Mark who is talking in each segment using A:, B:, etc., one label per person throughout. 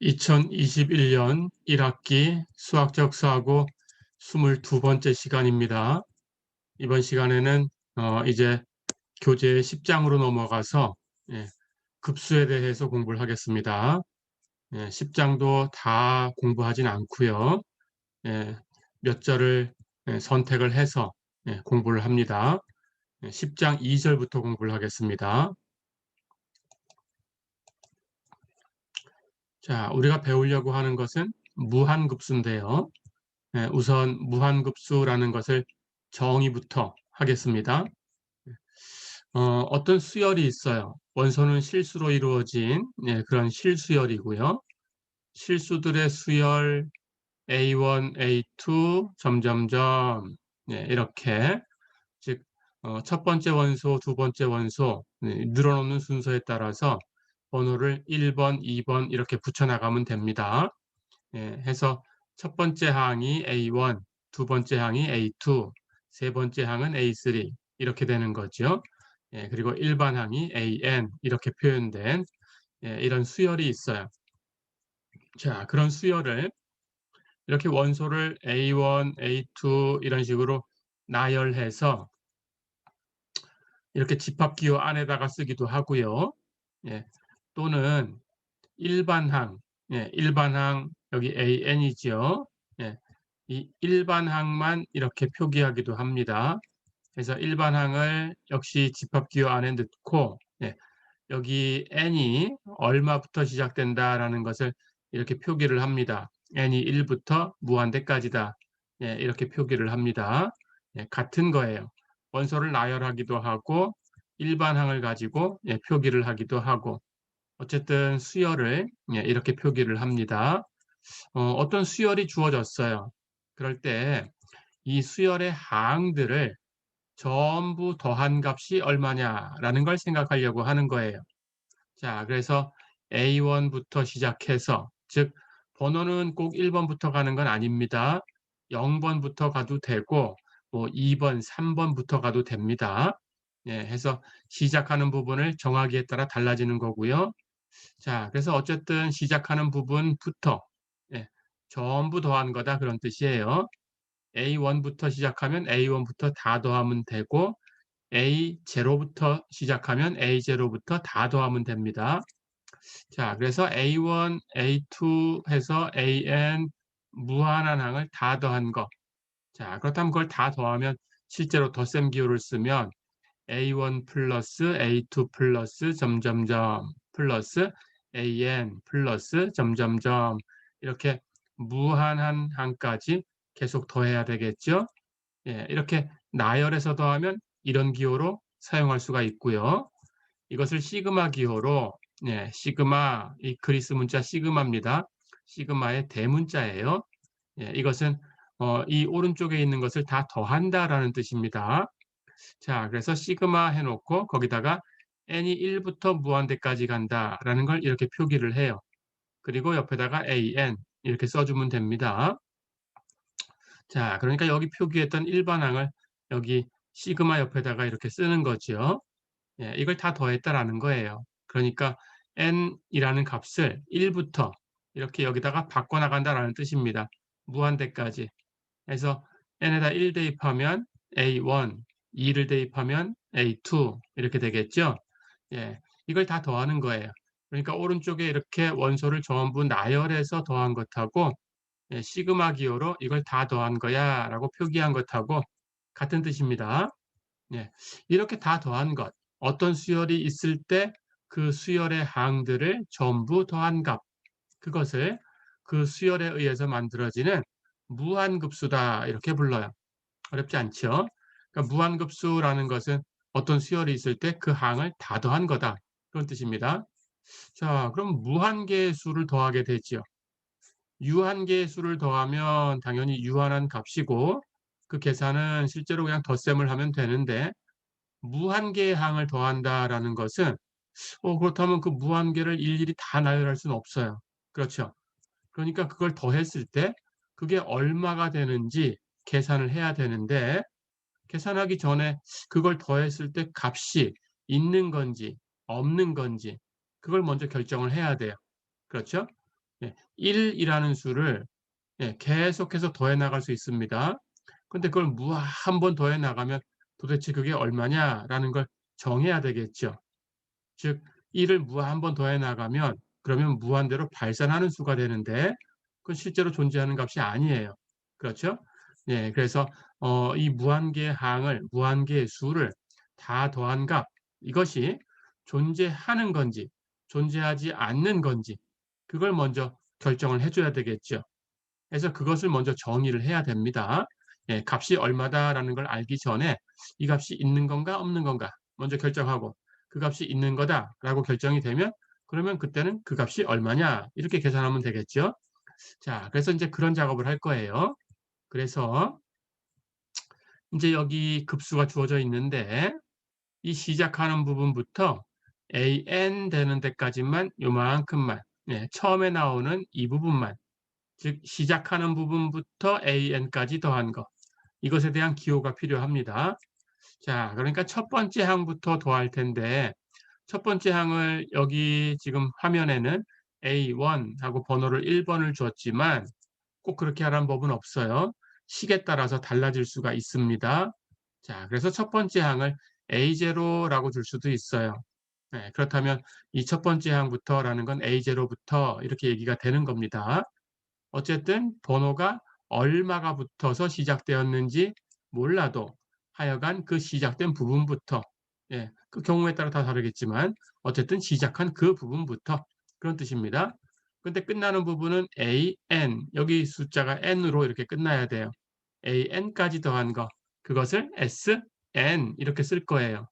A: 2021년 1학기 수학적 사고 22번째 시간입니다. 이번 시간에는 이제 교재 10장으로 넘어가서 급수에 대해서 공부를 하겠습니다. 10장도 다 공부하진 않고요. 몇 절을 선택을 해서 공부를 합니다. 10장 2절부터 공부를 하겠습니다. 자, 우리가 배우려고 하는 것은 무한급수인데요. 우선 무한급수라는 것을 정의부터 하겠습니다. 어떤 수열이 있어요. 원소는 실수로 이루어진 그런 실수열이고요. 실수들의 수열 A1, A2, 점점점 이렇게 즉 첫 번째 원소, 두 번째 원소 늘어놓는 순서에 따라서 번호를 1번, 2번 이렇게 붙여나가면 됩니다. 해서 첫 번째 항이 A1, 두 번째 항이 A2, 세 번째 항은 A3 이렇게 되는 거죠. 그리고 일반 항이 AN 이렇게 표현된 이런 수열이 있어요. 자, 그런 수열을 이렇게 원소를 A1, A2 이런 식으로 나열해서 이렇게 집합기호 안에다가 쓰기도 하고요. 또는 일반항, 일반항 여기 AN이죠. 이 일반항만 이렇게 표기하기도 합니다. 그래서 일반항을 역시 집합기호 안에 넣고 여기 n이 얼마부터 시작된다라는 것을 이렇게 표기를 합니다. n이 1부터 무한대까지다. 이렇게 표기를 합니다. 같은 거예요. 원소를 나열하기도 하고 일반항을 가지고 표기를 하기도 하고 어쨌든 수열을 이렇게 표기를 합니다. 어떤 수열이 주어졌어요. 그럴 때 이 수열의 항들을 전부 더한 값이 얼마냐라는 걸 생각하려고 하는 거예요. 자, 그래서 A1부터 시작해서 즉 번호는 꼭 1번부터 가는 건 아닙니다. 0번부터 가도 되고 뭐 2번, 3번부터 가도 됩니다. 해서 시작하는 부분을 정하기에 따라 달라지는 거고요. 자, 그래서 어쨌든 시작하는 부분부터 전부 더한 거다 그런 뜻이에요. A1부터 시작하면 A1부터 다 더하면 되고 A0부터 시작하면 A0부터 다 더하면 됩니다. 자, 그래서 A1, A2 해서 AN 무한한 항을 다 더한 거. 자, 그렇다면 그걸 다 더하면 실제로 덧셈 기호를 쓰면 A1 플러스 A2 플러스 점점점 플러스 AN 플러스 점점점 이렇게 무한한 항까지 계속 더해야 되겠죠. 이렇게 나열해서 더하면 이런 기호로 사용할 수가 있고요. 이것을 시그마 기호로 시그마 이 그리스 문자 시그마입니다. 시그마의 대문자예요. 이것은 이 오른쪽에 있는 것을 다 더한다라는 뜻입니다. 자, 그래서 시그마 해놓고 거기다가 n이 1부터 무한대까지 간다라는 걸 이렇게 표기를 해요. 그리고 옆에다가 an 이렇게 써주면 됩니다. 자, 그러니까 여기 표기했던 일반항을 여기 시그마 옆에다가 이렇게 쓰는 거죠. 이걸 다 더했다라는 거예요. 그러니까 n이라는 값을 1부터 이렇게 여기다가 바꿔나간다라는 뜻입니다. 무한대까지. 해서 n에다 1 대입하면 a1, 2를 대입하면 a2 이렇게 되겠죠. 이걸 다 더하는 거예요. 그러니까 오른쪽에 이렇게 원소를 전부 나열해서 더한 것하고 시그마 기호로 이걸 다 더한 거야 라고 표기한 것하고 같은 뜻입니다. 이렇게 다 더한 것, 어떤 수열이 있을 때 그 수열의 항들을 전부 더한 값, 그것을 그 수열에 의해서 만들어지는 무한급수다 이렇게 불러요. 어렵지 않죠? 그러니까 무한급수라는 것은 어떤 수열이 있을 때 그 항을 다 더한 거다 그런 뜻입니다. 자, 그럼 무한개의 수를 더하게 되죠. 유한개의 수를 더하면 당연히 유한한 값이고 그 계산은 실제로 그냥 덧셈을 하면 되는데 무한개의 항을 더한다라는 것은 그렇다면 그 무한개를 일일이 다 나열할 수는 없어요. 그렇죠. 그러니까 그걸 더했을 때 그게 얼마가 되는지 계산을 해야 되는데 계산하기 전에 그걸 더했을 때 값이 있는 건지 없는 건지 그걸 먼저 결정을 해야 돼요. 그렇죠? 예, 1이라는 수를 예, 계속해서 더해 나갈 수 있습니다. 근데 그걸 한 번 더해 나가면 도대체 그게 얼마냐라는 걸 정해야 되겠죠. 즉 1을 한 번 더해 나가면 그러면 무한대로 발산하는 수가 되는데 그건 실제로 존재하는 값이 아니에요. 그렇죠? 예, 그래서 이 무한계의 항을 무한계의 수를 다 더한 값 이것이 존재하는 건지 존재하지 않는 건지 그걸 먼저 결정을 해 줘야 되겠죠. 그래서 그것을 먼저 정의를 해야 됩니다. 예, 값이 얼마다라는 걸 알기 전에 이 값이 있는 건가 없는 건가 먼저 결정하고 그 값이 있는 거다라고 결정이 되면 그러면 그때는 그 값이 얼마냐 이렇게 계산하면 되겠죠. 자, 그래서 이제 그런 작업을 할 거예요. 그래서 이제 여기 급수가 주어져 있는데 이 시작하는 부분부터 an 되는 데까지만 요만큼만 예, 처음에 나오는 이 부분만 즉 시작하는 부분부터 an까지 더한 거 이것에 대한 기호가 필요합니다. 자, 그러니까 첫 번째 항부터 더할 텐데 첫 번째 항을 여기 지금 화면에는 A1 하고 번호를 1번을 줬지만 꼭 그렇게 하라는 법은 없어요. 식에 따라서 달라질 수가 있습니다. 자, 그래서 첫 번째 항을 A0라고 줄 수도 있어요. 네, 그렇다면 이 첫 번째 항부터라는 건 A0부터 이렇게 얘기가 되는 겁니다. 어쨌든 번호가 얼마가 붙어서 시작되었는지 몰라도 하여간 그 시작된 부분부터 예, 그 경우에 따라 다 다르겠지만 어쨌든 시작한 그 부분부터 그런 뜻입니다. 근데 끝나는 부분은 an 여기 숫자가 n으로 이렇게 끝나야 돼요. an까지 더한 거 그것을 sn 이렇게 쓸 거예요.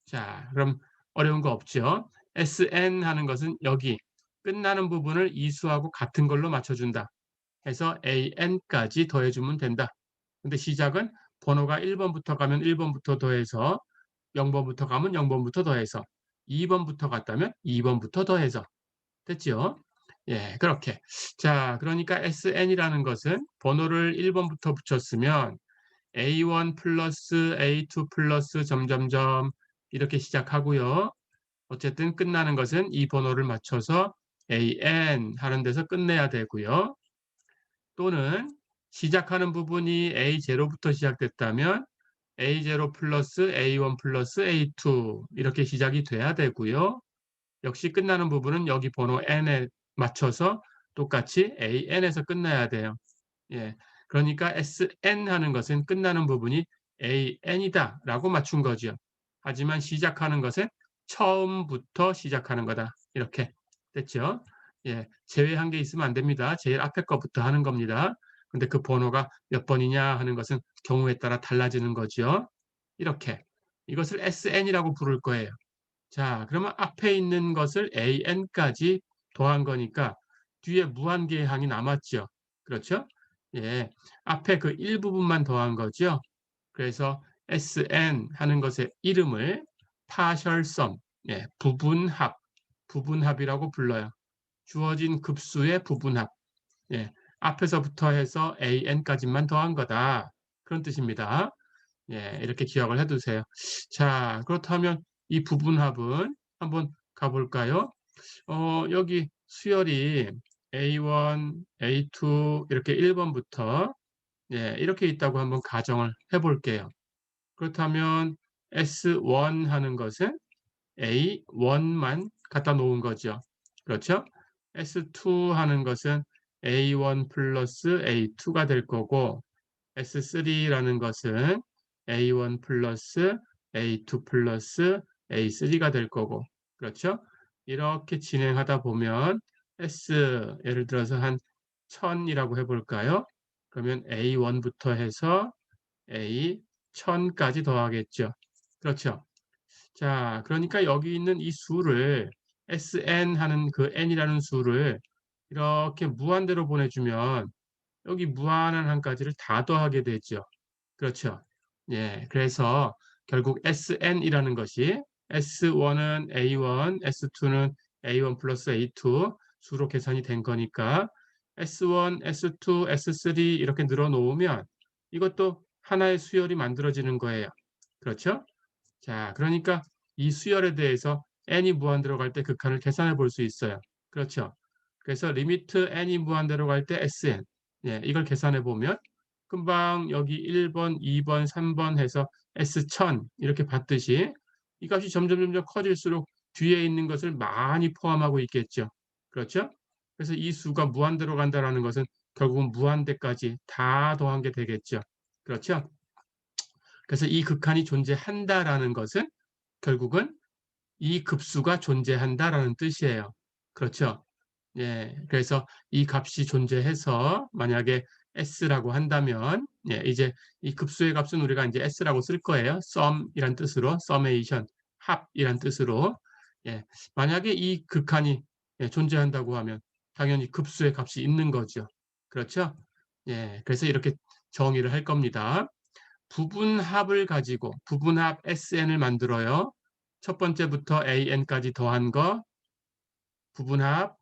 A: 자, 그럼 어려운 거 없죠? sn 하는 것은 여기 끝나는 부분을 이 수하고 같은 걸로 맞춰준다. 해서 an까지 더해주면 된다. 근데 시작은 번호가 1번부터 가면 1번부터 더해서 0번부터 가면 0번부터 더해서 2번부터 갔다면 2번부터 더해서 됐죠? 예, 그렇게. 자, 그러니까 sn이라는 것은 번호를 1번부터 붙였으면 a1 플러스 a2 플러스 점점점 이렇게 시작하고요. 어쨌든 끝나는 것은 이 번호를 맞춰서 an 하는 데서 끝내야 되고요. 또는 시작하는 부분이 A0부터 시작됐다면 A0 플러스 A1 플러스 A2 이렇게 시작이 돼야 되고요. 역시 끝나는 부분은 여기 번호 n에 맞춰서 똑같이 an에서 끝나야 돼요. 예. 그러니까 sn 하는 것은 끝나는 부분이 an이다 라고 맞춘 거죠. 하지만 시작하는 것은 처음부터 시작하는 거다. 이렇게 됐죠. 예. 제외한 게 있으면 안 됩니다. 제일 앞에 거부터 하는 겁니다. 근데 그 번호가 몇 번이냐 하는 것은 경우에 따라 달라지는 거죠. 이렇게. 이것을 sn이라고 부를 거예요. 자, 그러면 앞에 있는 것을 an까지 더한 거니까 뒤에 무한계의 항이 남았죠. 그렇죠? 예. 앞에 그 일부분만 더한 거죠. 그래서 SN 하는 것의 이름을 partial sum, 예, 부분합이라고 불러요. 주어진 급수의 부분합. 예. 앞에서부터 해서 AN까지만 더한 거다. 그런 뜻입니다. 예, 이렇게 기억을 해 두세요. 자, 그렇다면 이 부분합은 한번 가볼까요? 여기 수열이 A1, A2 이렇게 1번부터 예, 이렇게 있다고 한번 가정을 해 볼게요. 그렇다면 S1 하는 것은 A1만 갖다 놓은 거죠. 그렇죠? S2 하는 것은 A1 플러스 A2가 될 거고 S3라는 것은 A1 플러스 A2 플러스 A3가 될 거고 그렇죠? 이렇게 진행하다 보면 S 예를 들어서 한 1000이라고 해볼까요? 그러면 A1부터 해서 A 1000까지 더하겠죠. 그렇죠? 자, 그러니까 여기 있는 이 수를 SN 하는 그 N이라는 수를 이렇게 무한대로 보내주면 여기 무한한 한까지를 다 더하게 되죠. 그렇죠. 예, 그래서 결국 SN이라는 것이 S1은 A1, S2는 A1 플러스 A2 수로 계산이 된 거니까 S1, S2, S3 이렇게 늘어놓으면 이것도 하나의 수열이 만들어지는 거예요. 그렇죠? 자, 그러니까 이 수열에 대해서 n이 무한 들어갈 때 극한을 계산해 볼 수 있어요. 그렇죠? 그래서 리미트 n이 무한대로 갈 때 Sn. 예, 이걸 계산해 보면 금방 여기 1번, 2번, 3번 해서 S1000 이렇게 봤듯이 이 값이 점점 커질수록 뒤에 있는 것을 많이 포함하고 있겠죠. 그렇죠? 그래서 이 수가 무한대로 간다라는 것은 결국은 무한대까지 다 더한 게 되겠죠. 그렇죠? 그래서 이 극한이 존재한다라는 것은 결국은 이 급수가 존재한다라는 뜻이에요. 그렇죠? 예, 그래서 이 값이 존재해서 만약에 s라고 한다면, 예, 이제 이 급수의 값은 우리가 이제 s라고 쓸 거예요. sum이란 뜻으로, summation, 합이란 뜻으로. 예, 만약에 이 극한이 예, 존재한다고 하면 당연히 급수의 값이 있는 거죠. 그렇죠? 예, 그래서 이렇게 정의를 할 겁니다. 부분합을 가지고 부분합 SN을 만들어요. 첫 번째부터 AN까지 더한 거 부분합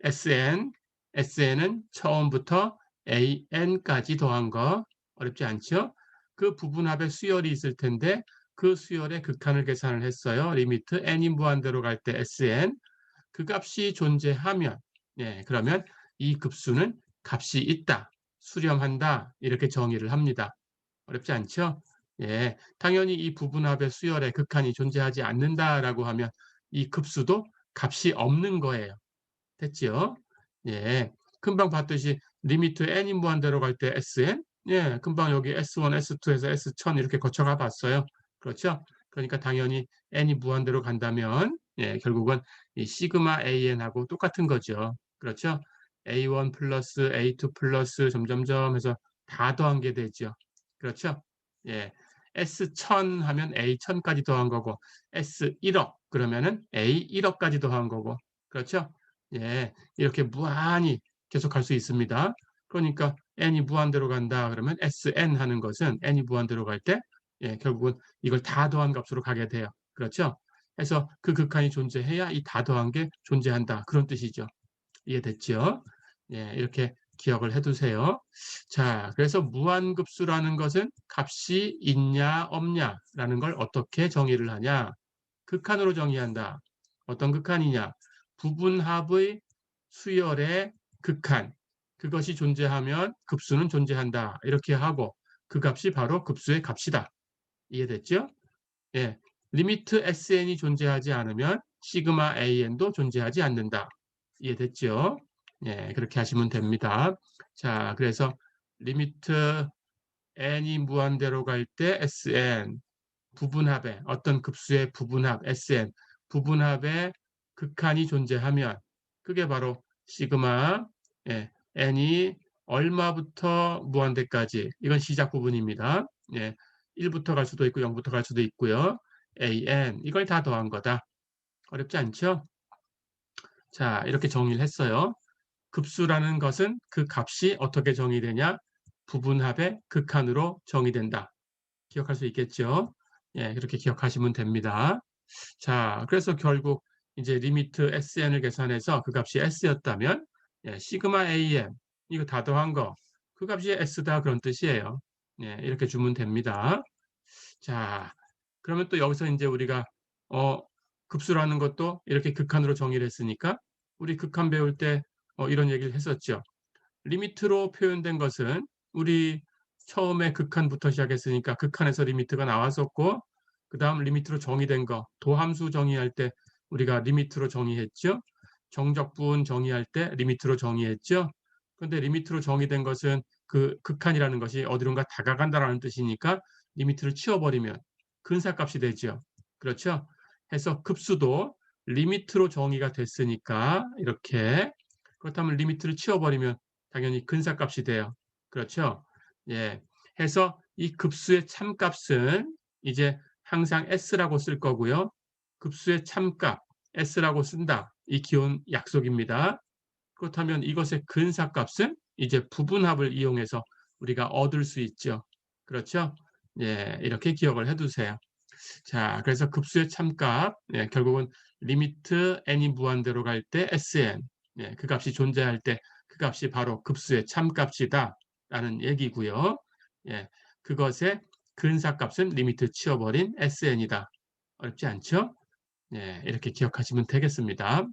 A: SN, SN은 처음부터 AN까지 더한 거 어렵지 않죠? 그 부분합의 수열이 있을 텐데 그 수열의 극한을 계산을 했어요. 리미트 n이 무한대로 갈 때 SN 그 값이 존재하면 예, 그러면 이 급수는 값이 있다, 수렴한다 이렇게 정의를 합니다. 어렵지 않죠? 예, 당연히 이 부분합의 수열의 극한이 존재하지 않는다라고 하면 이 급수도 값이 없는 거예요. 됐죠? 예, 금방 봤듯이 리미트 n이 무한대로 갈 때 Sn, 예, 금방 여기 S1, S2에서 S1000 이렇게 거쳐가 봤어요. 그렇죠? 그러니까 당연히 n이 무한대로 간다면 예, 결국은 이 시그마 AN하고 똑같은 거죠. 그렇죠? A1 플러스 A2 플러스 점점점 해서 다 더한 게 되죠. 그렇죠? 예, S1000 하면 A1000까지 더한 거고 S1억 그러면은 A1억까지 더한 거고 그렇죠? 예, 이렇게 무한히 계속 갈 수 있습니다. 그러니까 n이 무한대로 간다 그러면 Sn 하는 것은 n이 무한대로 갈 때 예, 결국은 이걸 다 더한 값으로 가게 돼요. 그렇죠? 그래서 그 극한이 존재해야 이 다 더한 게 존재한다. 그런 뜻이죠. 이해됐죠? 예, 이렇게 기억을 해두세요. 자, 그래서 무한급수라는 것은 값이 있냐 없냐라는 걸 어떻게 정의를 하냐? 극한으로 정의한다. 어떤 극한이냐? 부분합의 수열의 극한. 그것이 존재하면 급수는 존재한다. 이렇게 하고 그 값이 바로 급수의 값이다. 이해됐죠? 예. 리미트 SN이 존재하지 않으면 시그마 AN도 존재하지 않는다. 이해됐죠? 예, 그렇게 하시면 됩니다. 자, 그래서 리미트 n이 무한대로 갈 때 SN, 부분합의 어떤 급수의 부분합 SN, 부분합의 극한이 존재하면 그게 바로 시그마 예, n이 얼마부터 무한대까지 이건 시작 부분입니다. 예, 1부터 갈 수도 있고 0부터 갈 수도 있고요. an 이걸 다 더한 거다. 어렵지 않죠? 자, 이렇게 정의를 했어요. 급수라는 것은 그 값이 어떻게 정의되냐? 부분합의 극한으로 정의된다. 기억할 수 있겠죠? 예, 그렇게 기억하시면 됩니다. 자, 그래서 결국 이제 리미트 SN을 계산해서 그 값이 S였다면 예, 시그마 AM 이거 다 더한 거 그 값이 S다 그런 뜻이에요. 예, 이렇게 주면 됩니다. 자, 그러면 또 여기서 이제 우리가 어, 급수라는 것도 이렇게 극한으로 정의를 했으니까 우리 극한 배울 때 이런 얘기를 했었죠. 리미트로 표현된 것은 우리 처음에 극한부터 시작했으니까 극한에서 리미트가 나왔었고 그 다음 리미트로 정의된 거 도함수 정의할 때 우리가 리미트로 정의했죠. 정적분 정의할 때 리미트로 정의했죠. 그런데 리미트로 정의된 것은 그 극한이라는 것이 어디론가 다가간다라는 뜻이니까 리미트를 치워버리면 근사값이 되죠. 그렇죠? 해서 급수도 리미트로 정의가 됐으니까 이렇게 그렇다면 리미트를 치워버리면 당연히 근사값이 돼요. 그렇죠? 예. 해서 이 급수의 참값은 이제 항상 S라고 쓸 거고요. 급수의 참값 S라고 쓴다. 이 기본 약속입니다. 그렇다면 이것의 근사값은 이제 부분합을 이용해서 우리가 얻을 수 있죠. 그렇죠? 예, 이렇게 기억을 해두세요. 자, 그래서 급수의 참값, 예, 결국은 리미트 n이 무한대로 갈 때 Sn, 예, 그 값이 존재할 때 그 값이 바로 급수의 참값이다 라는 얘기고요. 예, 그것의 근사값은 리미트 치워버린 Sn이다. 어렵지 않죠? 예, 이렇게 기억하시면 되겠습니다.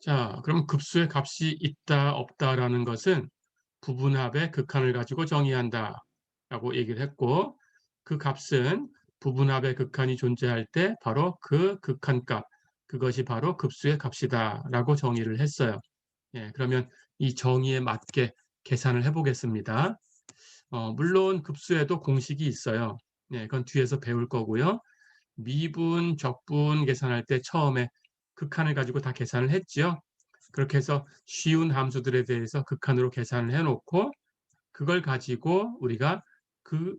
A: 자, 그럼 급수의 값이 있다, 없다라는 것은 부분합의 극한을 가지고 정의한다라고 얘기를 했고, 그 값은 부분합의 극한이 존재할 때 바로 그 극한값, 그것이 바로 급수의 값이다라고 정의를 했어요. 예, 그러면 이 정의에 맞게 계산을 해보겠습니다. 물론 급수에도 공식이 있어요. 예, 그건 뒤에서 배울 거고요. 미분, 적분 계산할 때 처음에 극한을 가지고 다 계산을 했죠. 그렇게 해서 쉬운 함수들에 대해서 극한으로 계산을 해놓고 그걸 가지고 우리가 그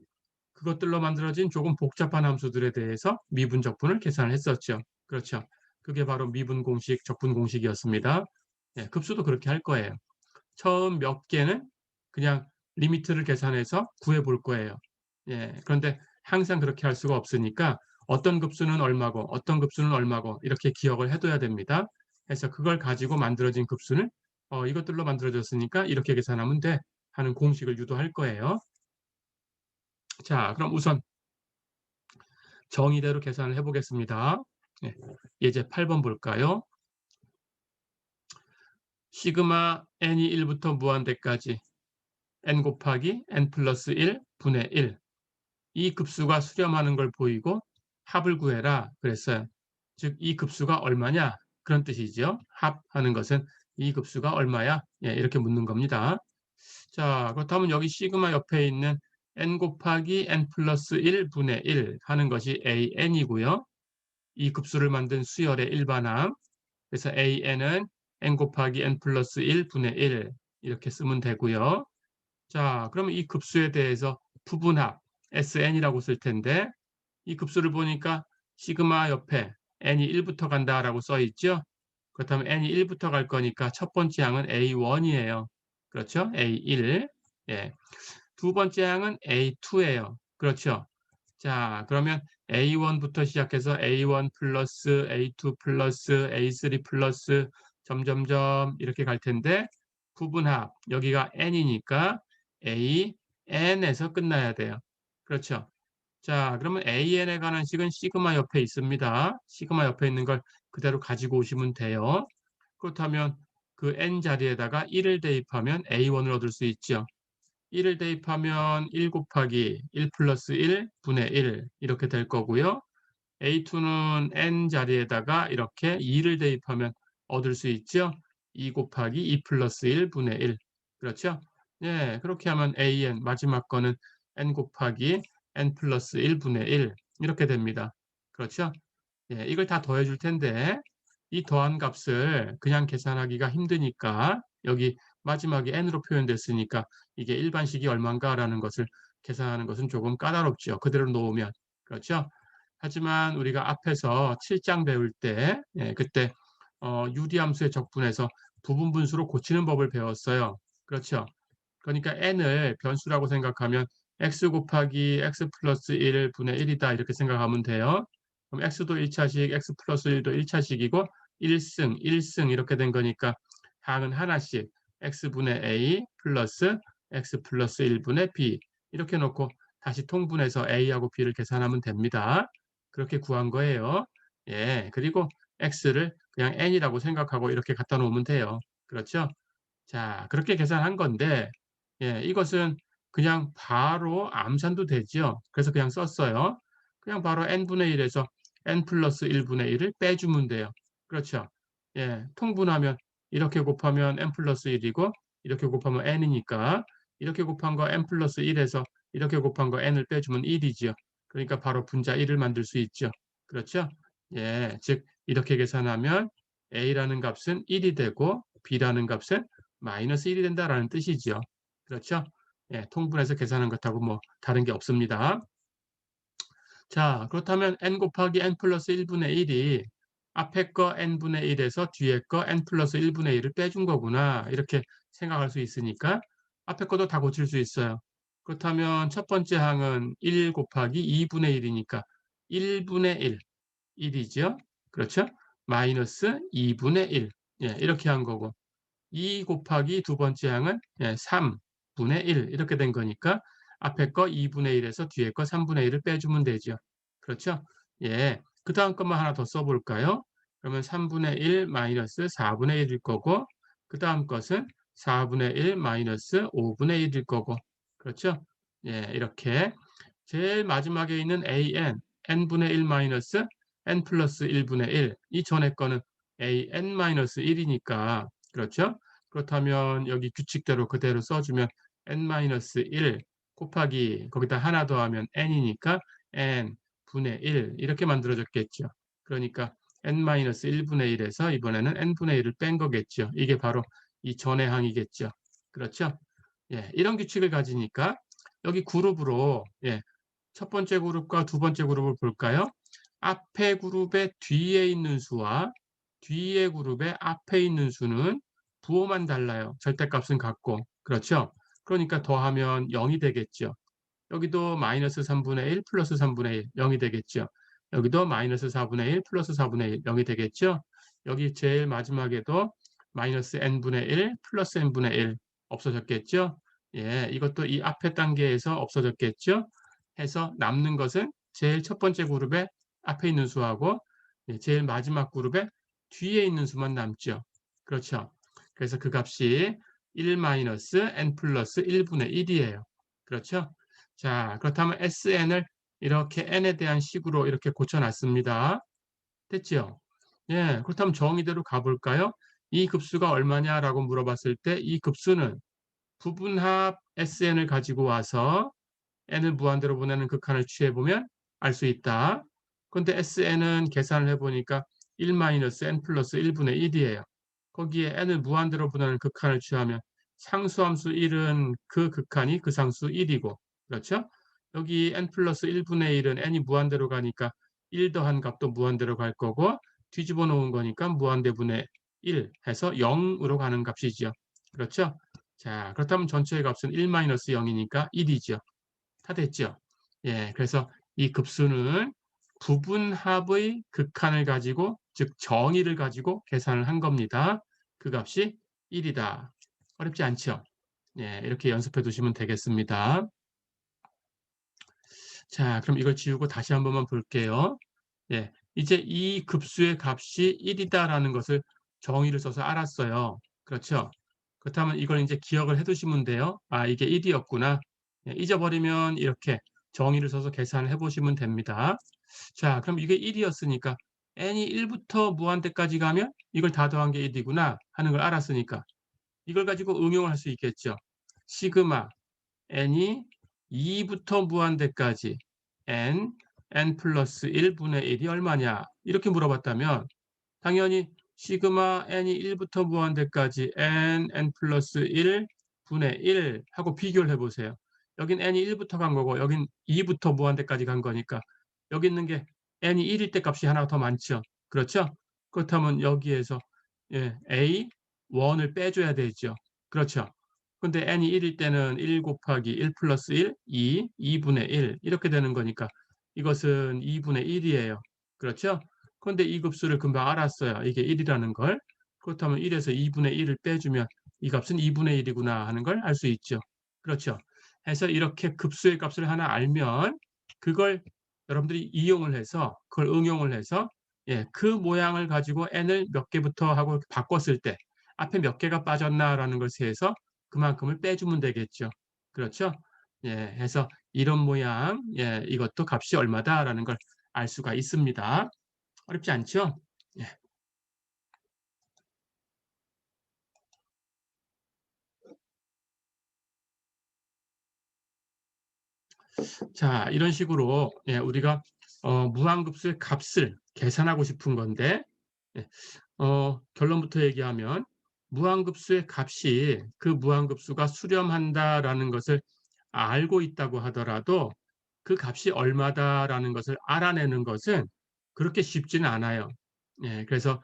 A: 그것들로 만들어진 조금 복잡한 함수들에 대해서 미분, 적분을 계산을 했었죠. 그렇죠. 그게 바로 미분 공식, 적분 공식이었습니다. 예, 급수도 그렇게 할 거예요. 처음 몇 개는 그냥 리미트를 계산해서 구해 볼 거예요. 예, 그런데 항상 그렇게 할 수가 없으니까 어떤 급수는 얼마고 어떤 급수는 얼마고 이렇게 기억을 해둬야 됩니다. 그래서 그걸 가지고 만들어진 급수는 이것들로 만들어졌으니까 이렇게 계산하면 돼 하는 공식을 유도할 거예요. 자, 그럼 우선 정의대로 계산을 해보겠습니다. 예, 예제 8번 볼까요? 시그마 n이 1부터 무한대까지 n 곱하기 n 플러스 1 분의 1. 이 급수가 수렴하는 걸 보이고 합을 구해라 그랬어요. 즉, 이 급수가 얼마냐? 그런 뜻이죠. 합하는 것은 이 급수가 얼마야? 예, 이렇게 묻는 겁니다. 자, 그렇다면 여기 시그마 옆에 있는 n 곱하기 n 플러스 1 분의 1 하는 것이 an이고요. 이 급수를 만든 수열의 일반항. 그래서 an은 n 곱하기 n 플러스 1 분의 1 이렇게 쓰면 되고요. 자, 그러면 이 급수에 대해서 부분합 SN이라고 쓸 텐데 이 급수를 보니까 시그마 옆에 n이 1부터 간다라고 써 있죠. 그렇다면 n이 1부터 갈 거니까 첫 번째 항은 A1이에요. 그렇죠? A1. 예. 두 번째 항은 A2예요. 그렇죠? 자, 그러면 A1부터 시작해서 A1 플러스 A2 플러스 A3 플러스 점점점 이렇게 갈 텐데 부분합 여기가 n이니까 AN에서 끝나야 돼요. 그렇죠? 자, 그러면 AN에 관한 식은 시그마 옆에 있습니다. 시그마 옆에 있는 걸 그대로 가지고 오시면 돼요. 그렇다면 그 n 자리에다가 1을 대입하면 A1을 얻을 수 있죠. 1을 대입하면 1 곱하기 1 플러스 1 분의 1 이렇게 될 거고요. A2는 n 자리에다가 이렇게 2를 대입하면 얻을 수 있죠. 2 곱하기 2 플러스 1 분의 1. 그렇죠? 예, 그렇게 하면 AN 마지막 거는 n 곱하기 n 플러스 1 분의 1 이렇게 됩니다. 그렇죠? 예, 이걸 다 더해 줄 텐데 이 더한 값을 그냥 계산하기가 힘드니까 여기 마지막에 n으로 표현됐으니까 이게 일반식이 얼마인가라는 것을 계산하는 것은 조금 까다롭죠. 그대로 놓으면. 그렇죠? 하지만 우리가 앞에서 7장 배울 때 그때 유리함수의 적분에서 부분분수로 고치는 법을 배웠어요. 그렇죠? 그러니까 n을 변수라고 생각하면 x 곱하기 x 플러스 1 분의 1이다 이렇게 생각하면 돼요. 그럼 x도 1차식, x 플러스 1도 1차식이고 1승, 1승 이렇게 된 거니까 항은 하나씩 x분의 a 플러스 x 플러스 1분의 b 이렇게 놓고 다시 통분해서 a하고 b를 계산하면 됩니다. 그렇게 구한 거예요. 예, 그리고 x를 그냥 n이라고 생각하고 이렇게 갖다 놓으면 돼요. 그렇죠? 자, 그렇게 계산한 건데 예, 이것은 그냥 바로 암산도 되죠. 그래서 그냥 썼어요. 그냥 바로 n분의 1에서 n 플러스 1분의 1을 빼주면 돼요. 그렇죠. 예, 통분하면 이렇게 곱하면 n 플러스 1이고 이렇게 곱하면 n이니까 이렇게 곱한 거 n 플러스 1에서 이렇게 곱한 거 n을 빼주면 1이죠. 그러니까 바로 분자 1을 만들 수 있죠. 그렇죠? 예, 즉 이렇게 계산하면 a라는 값은 1이 되고 b라는 값은 마이너스 1이 된다라는 뜻이죠. 그렇죠? 예, 통분해서 계산한 것하고 뭐 다른 게 없습니다. 자, 그렇다면 n 곱하기 n 플러스 1분의 1이 앞에 거 n분의 1에서 뒤에 거 n 플러스 1분의 1을 빼준 거구나. 이렇게 생각할 수 있으니까 앞에 것도 다 고칠 수 있어요. 그렇다면 첫 번째 항은 1 곱하기 2분의 1이니까 1분의 1, 1이죠. 그렇죠? 마이너스 2분의 1. 예, 이렇게 한 거고. 2 곱하기 두 번째 항은 3분의 1 이렇게 된 거니까 앞에 거 2분의 1에서 뒤에 거 3분의 1을 빼주면 되죠. 그렇죠? 예. 그 다음 것만 하나 더 써볼까요? 그러면 3분의 1 마이너스 4분의 1일 거고 그 다음 것은 4분의 1 마이너스 5분의 1일 거고 그렇죠? 예, 이렇게 제일 마지막에 있는 an, n분의 1 마이너스 n 플러스 1분의 1, 이 전에 거는 an 마이너스 1이니까 그렇죠? 그렇다면 여기 규칙대로 그대로 써주면 n 마이너스 1 곱하기 거기다 하나 더하면 n이니까 n 분의 1 이렇게 만들어졌겠죠. 그러니까 n-1분의 1에서 이번에는 n분의 1을 뺀 거겠죠. 이게 바로 이 전의 항이겠죠. 그렇죠? 예, 이런 규칙을 가지니까 여기 그룹으로 예, 첫 번째 그룹과 두 번째 그룹을 볼까요? 앞에 그룹의 뒤에 있는 수와 뒤에 그룹의 앞에 있는 수는 부호만 달라요. 절대값은 같고. 그렇죠? 그러니까 더하면 0이 되겠죠. 여기도 마이너스 3분의 1 플러스 3분의 1 0이 되겠죠. 여기도 마이너스 4분의 1 플러스 4분의 1 0이 되겠죠. 여기 제일 마지막에도 마이너스 n분의 1 플러스 n분의 1 없어졌겠죠. 예, 이것도 이 앞에 단계에서 없어졌겠죠. 해서 남는 것은 제일 첫 번째 그룹의 앞에 있는 수하고 제일 마지막 그룹의 뒤에 있는 수만 남죠. 그렇죠. 그래서 그 값이 1 마이너스 n 플러스 1분의 1이에요. 그렇죠. 자, 그렇다면 SN을 이렇게 n에 대한 식으로 이렇게 고쳐놨습니다. 됐죠? 예, 그렇다면 정의대로 가볼까요? 이 급수가 얼마냐라고 물어봤을 때 이 급수는 부분합 SN을 가지고 와서 n을 무한대로 보내는 극한을 취해보면 알 수 있다. 그런데 SN은 계산을 해보니까 1-n 플러스 1분의 1이에요. 거기에 n을 무한대로 보내는 극한을 취하면 상수함수 1은 그 극한이 그 상수 1이고 그렇죠? 여기 n 플러스 1분의 1은 n이 무한대로 가니까 1 더한 값도 무한대로 갈 거고 뒤집어 놓은 거니까 무한대분의 1 해서 0으로 가는 값이죠. 그렇죠? 자, 그렇다면 전체의 값은 1-0이니까 1이죠. 다 됐죠? 예, 그래서 이 급수는 부분합의 극한을 가지고, 즉 정의를 가지고 계산을 한 겁니다. 그 값이 1이다. 어렵지 않죠? 예, 이렇게 연습해 두시면 되겠습니다. 자, 그럼 이걸 지우고 다시 한 번만 볼게요. 예, 이제 이 급수의 값이 1이다라는 것을 정의를 써서 알았어요. 그렇죠? 그렇다면 이걸 이제 기억을 해 두시면 돼요. 아, 이게 1이었구나. 예, 잊어버리면 이렇게 정의를 써서 계산을 해 보시면 됩니다. 자, 그럼 이게 1이었으니까 n이 1부터 무한대까지 가면 이걸 다 더한 게 1이구나 하는 걸 알았으니까 이걸 가지고 응용을 할 수 있겠죠. 시그마 n이 2부터 무한대까지 n 플러스 1분의 1이 얼마냐 이렇게 물어봤다면 당연히 시그마 n이 1부터 무한대까지 n 플러스 1분의 1 하고 비교를 해보세요. 여긴 n이 1부터 간 거고 여긴 2부터 무한대까지 간 거니까 여기 있는 게 n이 1일 때 값이 하나 더 많죠. 그렇죠? 그렇다면 여기에서 예, a 1을 빼줘야 되죠. 그렇죠? 근데 n이 1일 때는 1 곱하기 1 플러스 1, 2분의 1 이렇게 되는 거니까 이것은 2분의 1이에요. 그렇죠? 그런데 이 급수를 금방 알았어요. 이게 1이라는 걸. 그렇다면 1에서 2분의 1을 빼주면 이 값은 2분의 1이구나 하는 걸 알 수 있죠. 그렇죠? 해서 이렇게 급수의 값을 하나 알면 그걸 여러분들이 이용을 해서 그걸 응용을 해서 예, 그 모양을 가지고 n을 몇 개부터 하고 바꿨을 때 앞에 몇 개가 빠졌나라는 걸 세서 그만큼을 빼주면 되겠죠. 그렇죠? 예, 해서 이런 모양, 예, 이것도 값이 얼마다라는 걸 알 수가 있습니다. 어렵지 않죠? 예. 자, 이런 식으로 예, 우리가 무한급수의 값을 계산하고 싶은 건데 예, 결론부터 얘기하면 무한급수의 값이 그 무한급수가 수렴한다라는 것을 알고 있다고 하더라도 그 값이 얼마다라는 것을 알아내는 것은 그렇게 쉽지는 않아요. 예, 그래서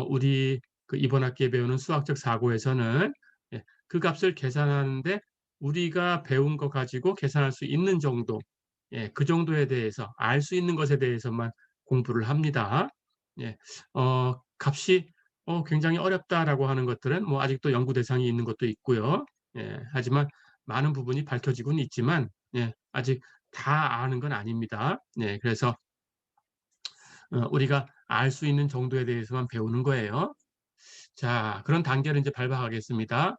A: 우리 그 이번 학기에 배우는 수학적 사고에서는 예, 그 값을 계산하는데 우리가 배운 거 가지고 계산할 수 있는 정도, 예, 그 정도에 대해서 알 수 있는 것에 대해서만 공부를 합니다. 예, 값이 굉장히 어렵다라고 하는 것들은 뭐 아직도 연구 대상이 있는 것도 있고요. 예, 하지만 많은 부분이 밝혀지고는 있지만 예, 아직 다 아는 건 아닙니다. 네, 그래서 우리가 알 수 있는 정도에 대해서만 배우는 거예요. 자, 그런 단계를 이제 밟아가겠습니다.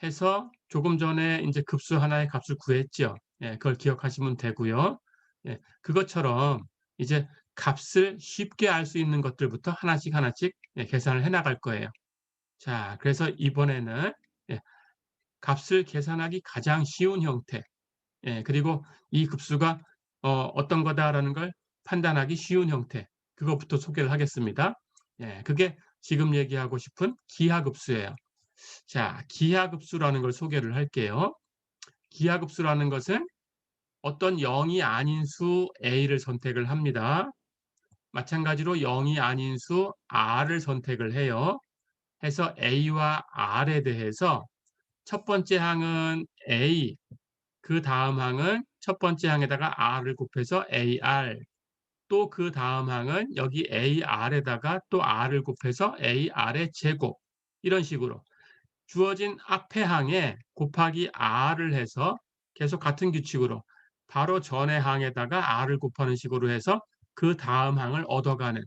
A: 해서 조금 전에 이제 급수 하나의 값을 구했죠. 예, 그걸 기억하시면 되고요. 예, 그것처럼 이제 값을 쉽게 알 수 있는 것들부터 하나씩 하나씩 계산을 해 나갈 거예요. 자, 그래서 이번에는 예, 값을 계산하기 가장 쉬운 형태, 그리고 이 급수가 어떤 거다라는 걸 판단하기 쉬운 형태, 그것부터 소개를 하겠습니다. 그게 지금 얘기하고 싶은 기하급수예요. 자, 기하급수라는 걸 소개를 할게요. 기하급수라는 것은 어떤 0이 아닌 수 a를 선택을 합니다. 마찬가지로 0이 아닌 수 r을 선택을 해요. 해서 a와 r에 대해서 첫 번째 항은 a, 그 다음 항은 첫 번째 항에다가 r을 곱해서 ar, 또 그 다음 항은 여기 ar에다가 또 r을 곱해서 ar의 제곱, 이런 식으로 주어진 앞의 항에 곱하기 r을 해서 계속 같은 규칙으로 바로 전의 항에다가 r을 곱하는 식으로 해서 그 다음 항을 얻어가는,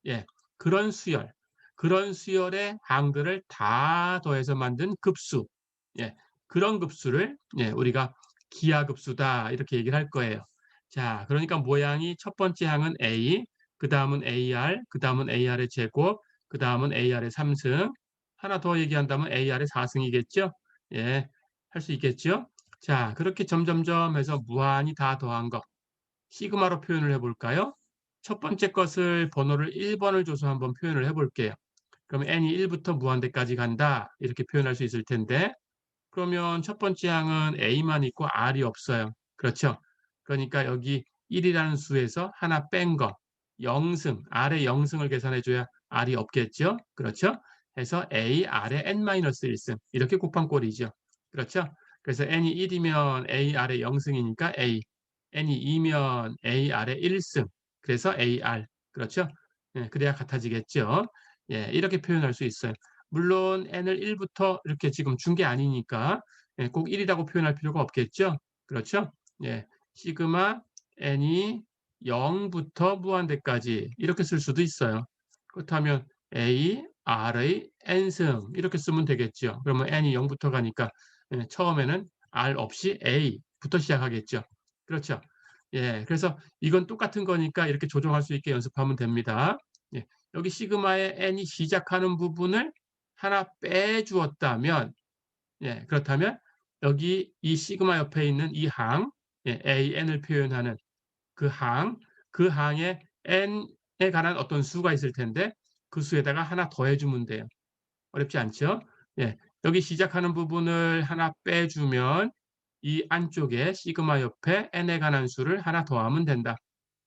A: 예, 그런 수열, 그런 수열의 항들을 다 더해서 만든 급수, 예, 그런 급수를 우리가 기하급수다 이렇게 얘기를 할 거예요. 자, 그러니까 모양이 첫 번째 항은 a, 그 다음은 ar, 그 다음은 ar의 제곱, 그 다음은 ar의 3승, 하나 더 얘기한다면 AR의 4승이겠죠? 예, 할 수 있겠죠? 자, 그렇게 점점점 해서 무한히 다 더한 거. 시그마로 표현을 해볼까요? 첫 번째 것을 번호를 1번을 줘서 한번 표현을 해볼게요. 그럼 n이 1부터 무한대까지 간다. 이렇게 표현할 수 있을 텐데, 그러면 첫 번째 항은 a만 있고 r이 없어요. 그렇죠? 그러니까 여기 1이라는 수에서 하나 뺀 거, 0승, r의 0승을 계산해줘야 r이 없겠죠? 그렇죠? 해서 a, r의 n-1승 이렇게 곱한 꼴이죠. 그렇죠? 그래서 n이 1이면 a, r의 0승이니까 a, n이 2면 a, r의 1승, 그래서 ar, 그렇죠? 예, 그래야 같아지겠죠? 예, 이렇게 표현할 수 있어요. 물론 n을 1부터 이렇게 지금 준 게 아니니까 꼭 1이라고 표현할 필요가 없겠죠? 그렇죠? 예, 시그마 n이 0부터 무한대까지 이렇게 쓸 수도 있어요. 그렇다면 a, r의 n승 이렇게 쓰면 되겠죠. 그러면 n이 0부터 가니까 처음에는 r 없이 a부터 시작하겠죠. 그렇죠? 예, 그래서 이건 똑같은 거니까 이렇게 조정할 수 있게 연습하면 됩니다. 예, 여기 시그마의 n이 시작하는 부분을 하나 빼주었다면, 그렇다면 여기 이 시그마 옆에 있는 이 항, AN을 표현하는 그 항, 그 항에 n에 관한 어떤 수가 있을 텐데 그 수에다가 하나 더해주면 돼요. 어렵지 않죠? 예, 여기 시작하는 부분을 하나 빼주면 이 안쪽에 시그마 옆에 n에 관한 수를 하나 더하면 된다.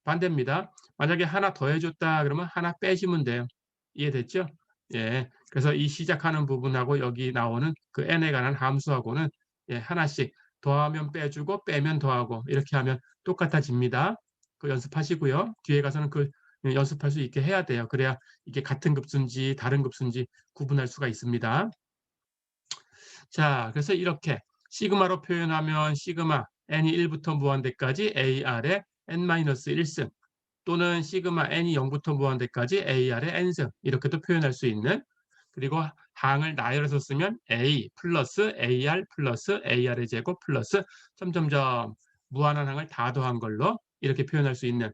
A: 반대입니다. 만약에 하나 더해줬다 그러면 하나 빼시면 돼요. 이해됐죠? 예. 그래서 이 시작하는 부분하고 여기 나오는 그 n에 관한 함수하고는 하나씩 더하면 빼주고 빼면 더하고 이렇게 하면 똑같아집니다. 그 연습하시고요. 뒤에 가서는 그 연습할 수 있게 해야 돼요. 그래야 이게 같은 급수인지 다른 급수인지 구분할 수가 있습니다. 자, 그래서 이렇게 시그마로 표현하면 시그마 n이 1부터 무한대까지 ar의 n-1승 또는 시그마 n이 0부터 무한대까지 ar의 n승 이렇게도 표현할 수 있는, 그리고 항을 나열해서 쓰면 a 플러스 ar 플러스 ar의 제곱 플러스 점점점 무한한 항을 다 더한 걸로 이렇게 표현할 수 있는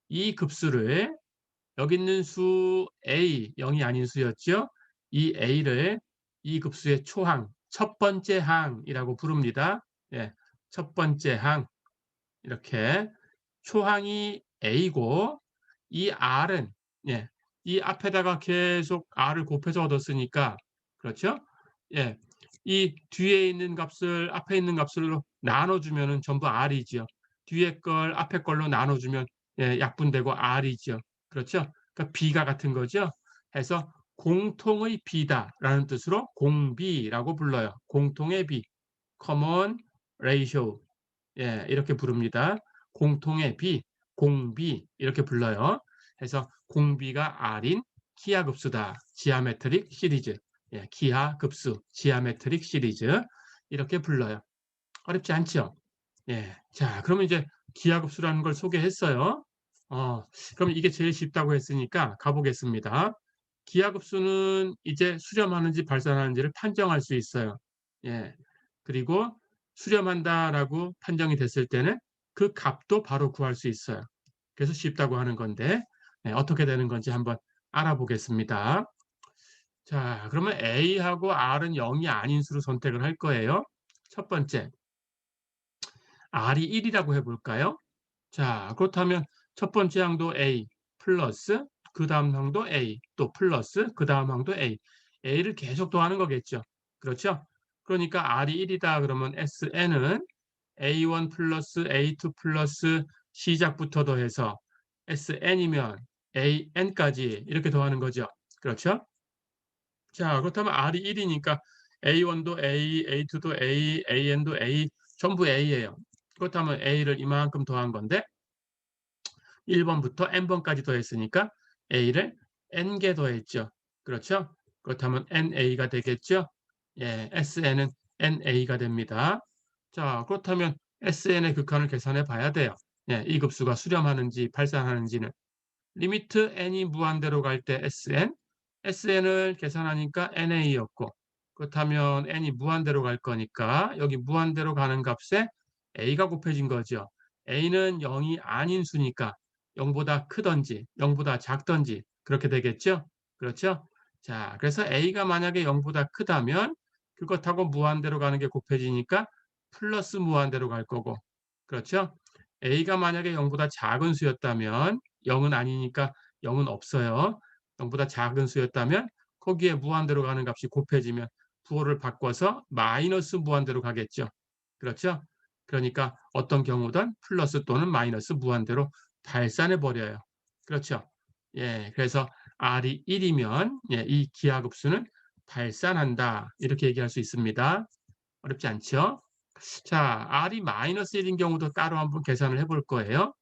A: 이 급수를 여기 있는 수 a, 0이 아닌 수였죠. 이 a를 이 급수의 초항, 첫 번째 항이라고 부릅니다. 예, 첫 번째 항 이렇게 초항이 a고 이 r은 이 앞에다가 계속 r을 곱해서 얻었으니까 그렇죠? 예, 이 뒤에 있는 값을 앞에 있는 값으로 나눠주면은 전부 r이죠. 뒤에 걸 앞에 걸로 나눠주면 약분되고 r이죠. 그렇죠? 그러니까 b가 같은 거죠. 해서 공통의 b다라는 뜻으로 공비라고 불러요. 공통의 b, common ratio. 이렇게 부릅니다. 공통의 비, 공비 이렇게 불러요. 해서 공비가 R인 기하급수다. 지하메트릭 시리즈. 기하급수, 지하메트릭 시리즈 이렇게 불러요. 어렵지 않죠? 자, 그러면 이제 기하급수라는 걸 소개했어요. 그럼 이게 제일 쉽다고 했으니까 가보겠습니다. 기하급수는 이제 수렴하는지 발산하는지를 판정할 수 있어요. 예. 그리고 수렴한다라고 판정이 됐을 때는 그 값도 바로 구할 수 있어요. 그래서 쉽다고 하는 건데 어떻게 되는 건지 한번 알아보겠습니다. 자, 그러면 A하고 R은 0이 아닌 수로 선택을 할 거예요. 첫 번째, R이 1이라고 해볼까요? 자, 그렇다면 첫 번째 항도 A 플러스 그 다음 항도 A 또 플러스 그 다음 항도 A. A를 계속 더하는 거겠죠. 그렇죠? 그러니까 R이 1이다 그러면 SN은 A1 플러스 A2 플러스 시작부터 더해서 SN이면 AN까지 이렇게 더하는 거죠. 그렇죠? 자, 그렇다면 R이 1이니까 A1도 A, A2도 A, AN도 A, 전부 A예요. 그렇다면 A를 이만큼 더한 건데 1번부터 n번까지 더했으니까 A를 n개 더했죠. 그렇죠? 그렇다면 NA가 되겠죠? 예, SN은 NA가 됩니다. 자, 그렇다면 SN의 극한을 계산해 봐야 돼요. 예, 이 급수가 수렴하는지 발산하는지는 리미트 n이 무한대로 갈 때 SN, SN을 계산하니까 NA였고 그렇다면 n이 무한대로 갈 거니까 여기 무한대로 가는 값에 A가 곱해진 거죠. A는 0이 아닌 수니까 0보다 크든지 0보다 작든지 그렇게 되겠죠? 그렇죠? 자, 그래서 A가 만약에 0보다 크다면 그것하고 무한대로 가는 게 곱해지니까 플러스 무한대로 갈 거고 그렇죠? A가 만약에 0보다 작은 수였다면 0은 아니니까 0은 없어요. 0보다 작은 수였다면 거기에 무한대로 가는 값이 곱해지면 부호를 바꿔서 마이너스 무한대로 가겠죠. 그렇죠? 그러니까 어떤 경우든 플러스 또는 마이너스 무한대로 발산해 버려요. 그렇죠? 예, 그래서 R이 1이면 예, 이 기하급수는 발산한다. 이렇게 얘기할 수 있습니다. 어렵지 않죠? 자, R이 마이너스 1인 경우도 따로 한번 계산을 해볼 거예요.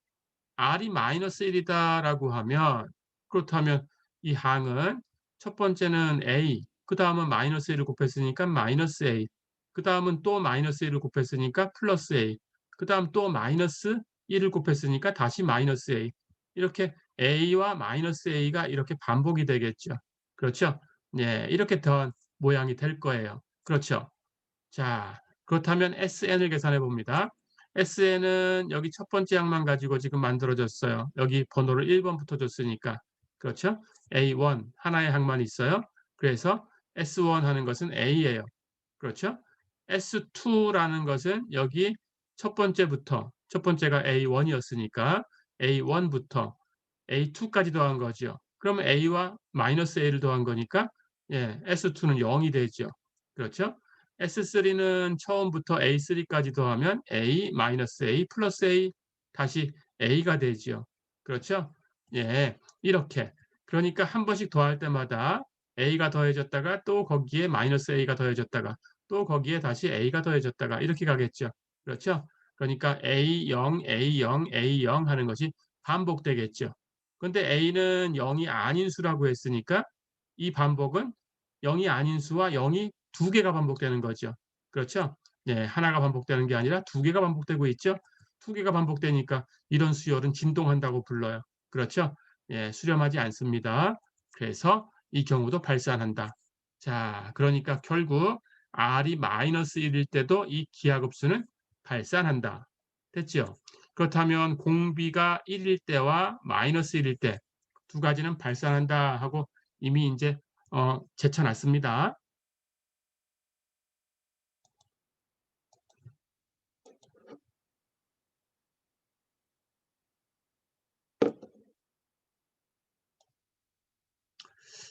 A: R이 마이너스 1이다라고 하면 그렇다면 이 항은 첫 번째는 A, 그 다음은 마이너스 1을 곱했으니까 마이너스 A, 그 다음은 또 마이너스 1을 곱했으니까 플러스 A, 그 다음 또 마이너스 1을 곱했으니까 다시 마이너스 A. 이렇게 A와 마이너스 A가 이렇게 반복이 되겠죠. 그렇죠? 네, 이렇게 더한 모양이 될 거예요. 그렇죠? 자, 그렇다면 SN을 계산해 봅니다. SN은 여기 첫 번째 항만 가지고 지금 만들어졌어요. 여기 번호를 1번부터 줬으니까. 그렇죠? A1 하나의 항만 있어요. 그래서 S1 하는 것은 A예요. 그렇죠? S2라는 것은 여기 첫 번째부터 첫 번째가 A1이었으니까 A1부터 A2까지 더한 거죠. 그러면 A와 마이너스 A를 더한 거니까 예, S2는 0이 되죠. 그렇죠? S3는 처음부터 A3까지 더하면 A 마이너스 A 플러스 A 다시 A가 되죠. 그렇죠? 예, 이렇게. 그러니까 한 번씩 더할 때마다 A가 더해졌다가 또 거기에 마이너스 A가 더해졌다가 또 거기에 다시 A가 더해졌다가 이렇게 가겠죠. 그렇죠? 그러니까 A0, A0, A0 하는 것이 반복되겠죠. 근데 A는 0이 아닌 수라고 했으니까 이 반복은 0이 아닌 수와 0이 두 개가 반복되는 거죠. 그렇죠? 예, 하나가 반복되는 게 아니라 두 개가 반복되고 있죠. 두 개가 반복되니까 이런 수열은 진동한다고 불러요. 그렇죠? 예, 수렴하지 않습니다. 그래서 이 경우도 발산한다. 자, 그러니까 결국 R이 마이너스 1일 때도 이 기하급수는 발산한다. 됐죠? 그렇다면 공비가 1일 때와 마이너스 1일 때 두 가지는 발산한다 하고 이미 이제 제쳐놨습니다.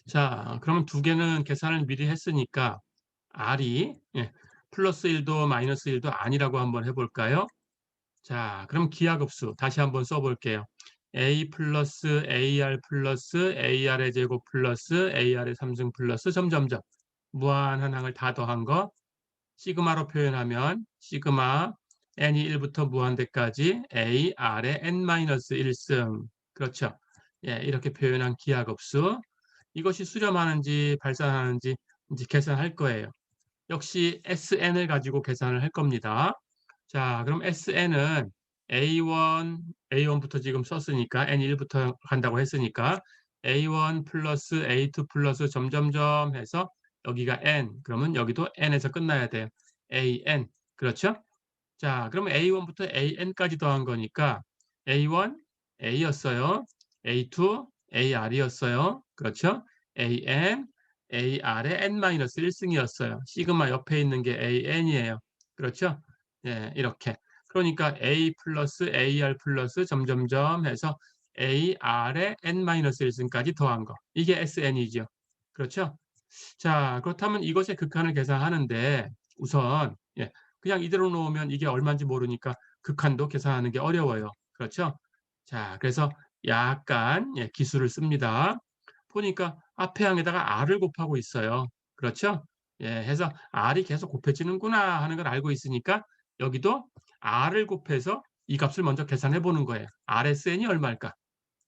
A: 자, 그러면 두 개는 계산을 미리 했으니까 R이 예, 플러스 1도 마이너스 1도 아니라고 한번 해볼까요? 자, 그럼 기하급수 다시 한번 써볼게요. A 플러스 AR 플러스 AR의 제곱 플러스 AR의 3승 플러스 점점점 무한한 항을 다 더한 거 시그마로 표현하면 시그마 n이 1부터 무한대까지 A, R의 n-1승 그렇죠. 예, 이렇게 표현한 기하급수 이것이 수렴하는지 발산하는지 이제 계산할 거예요. 역시 SN을 가지고 계산을 할 겁니다. 자, 그럼 SN은 A1부터 지금 썼으니까 N1부터 간다고 했으니까 A1 플러스 A2 플러스 점점점 해서 여기가 N 그러면 여기도 N에서 끝나야 돼요. AN 그렇죠? 자 그러면 A1부터 AN까지 더한 거니까 A1 A였어요. A2 AR이었어요. 그렇죠? AN AR의 N-1승이었어요. 시그마 옆에 있는 게 AN이에요. 그렇죠? 예, 이렇게. 그러니까 A 플러스 AR 플러스 점점점 해서 AR의 N-1승까지 더한 거. 이게 SN이죠. 그렇죠? 자, 그렇다면 이것의 극한을 계산하는데 우선 예, 그냥 이대로 놓으면 이게 얼마인지 모르니까 극한도 계산하는 게 어려워요. 그렇죠? 자, 그래서 약간 예, 기술을 씁니다. 보니까 앞에 항에다가 r을 곱하고 있어요. 그렇죠? 예, 해서 r이 계속 곱해지는구나 하는 걸 알고 있으니까 여기도 r을 곱해서 이 값을 먼저 계산해 보는 거예요. RSN이 얼마일까?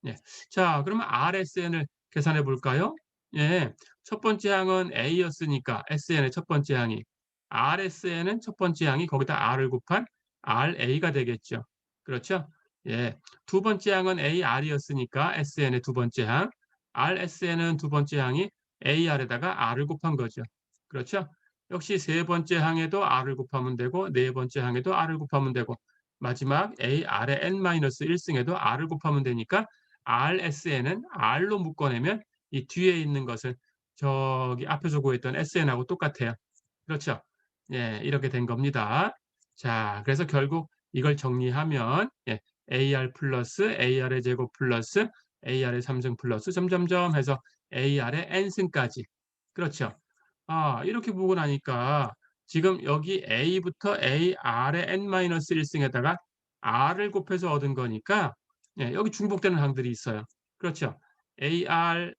A: 예. 자, 그러면 RSN을 계산해 볼까요? 예. 첫 번째 항은 A였으니까 SN의 첫 번째 항이 RSN은 첫 번째 항이 거기다 R을 곱한 RA가 되겠죠. 그렇죠? 예. 두 번째 항은 AR이었으니까 SN의 두 번째 항 RSN은 두 번째 항이 AR에다가 R을 곱한 거죠. 그렇죠? 역시 세 번째 항에도 R을 곱하면 되고 네 번째 항에도 R을 곱하면 되고 마지막 AR의 N-1승에도 R을 곱하면 되니까 RSN은 R로 묶어내면 이 뒤에 있는 것은 저기 앞에서 구했던 SN하고 똑같아요. 그렇죠? 예, 이렇게 된 겁니다. 자, 그래서 결국 이걸 정리하면 예, AR 플러스 AR의 제곱 플러스 AR의 3승 플러스 점점점 해서 AR의 N승까지. 그렇죠? 아, 이렇게 보고 나니까 지금 여기 A부터 AR의 N-1승에다가 R을 곱해서 얻은 거니까 예, 여기 중복되는 항들이 있어요. 그렇죠? AR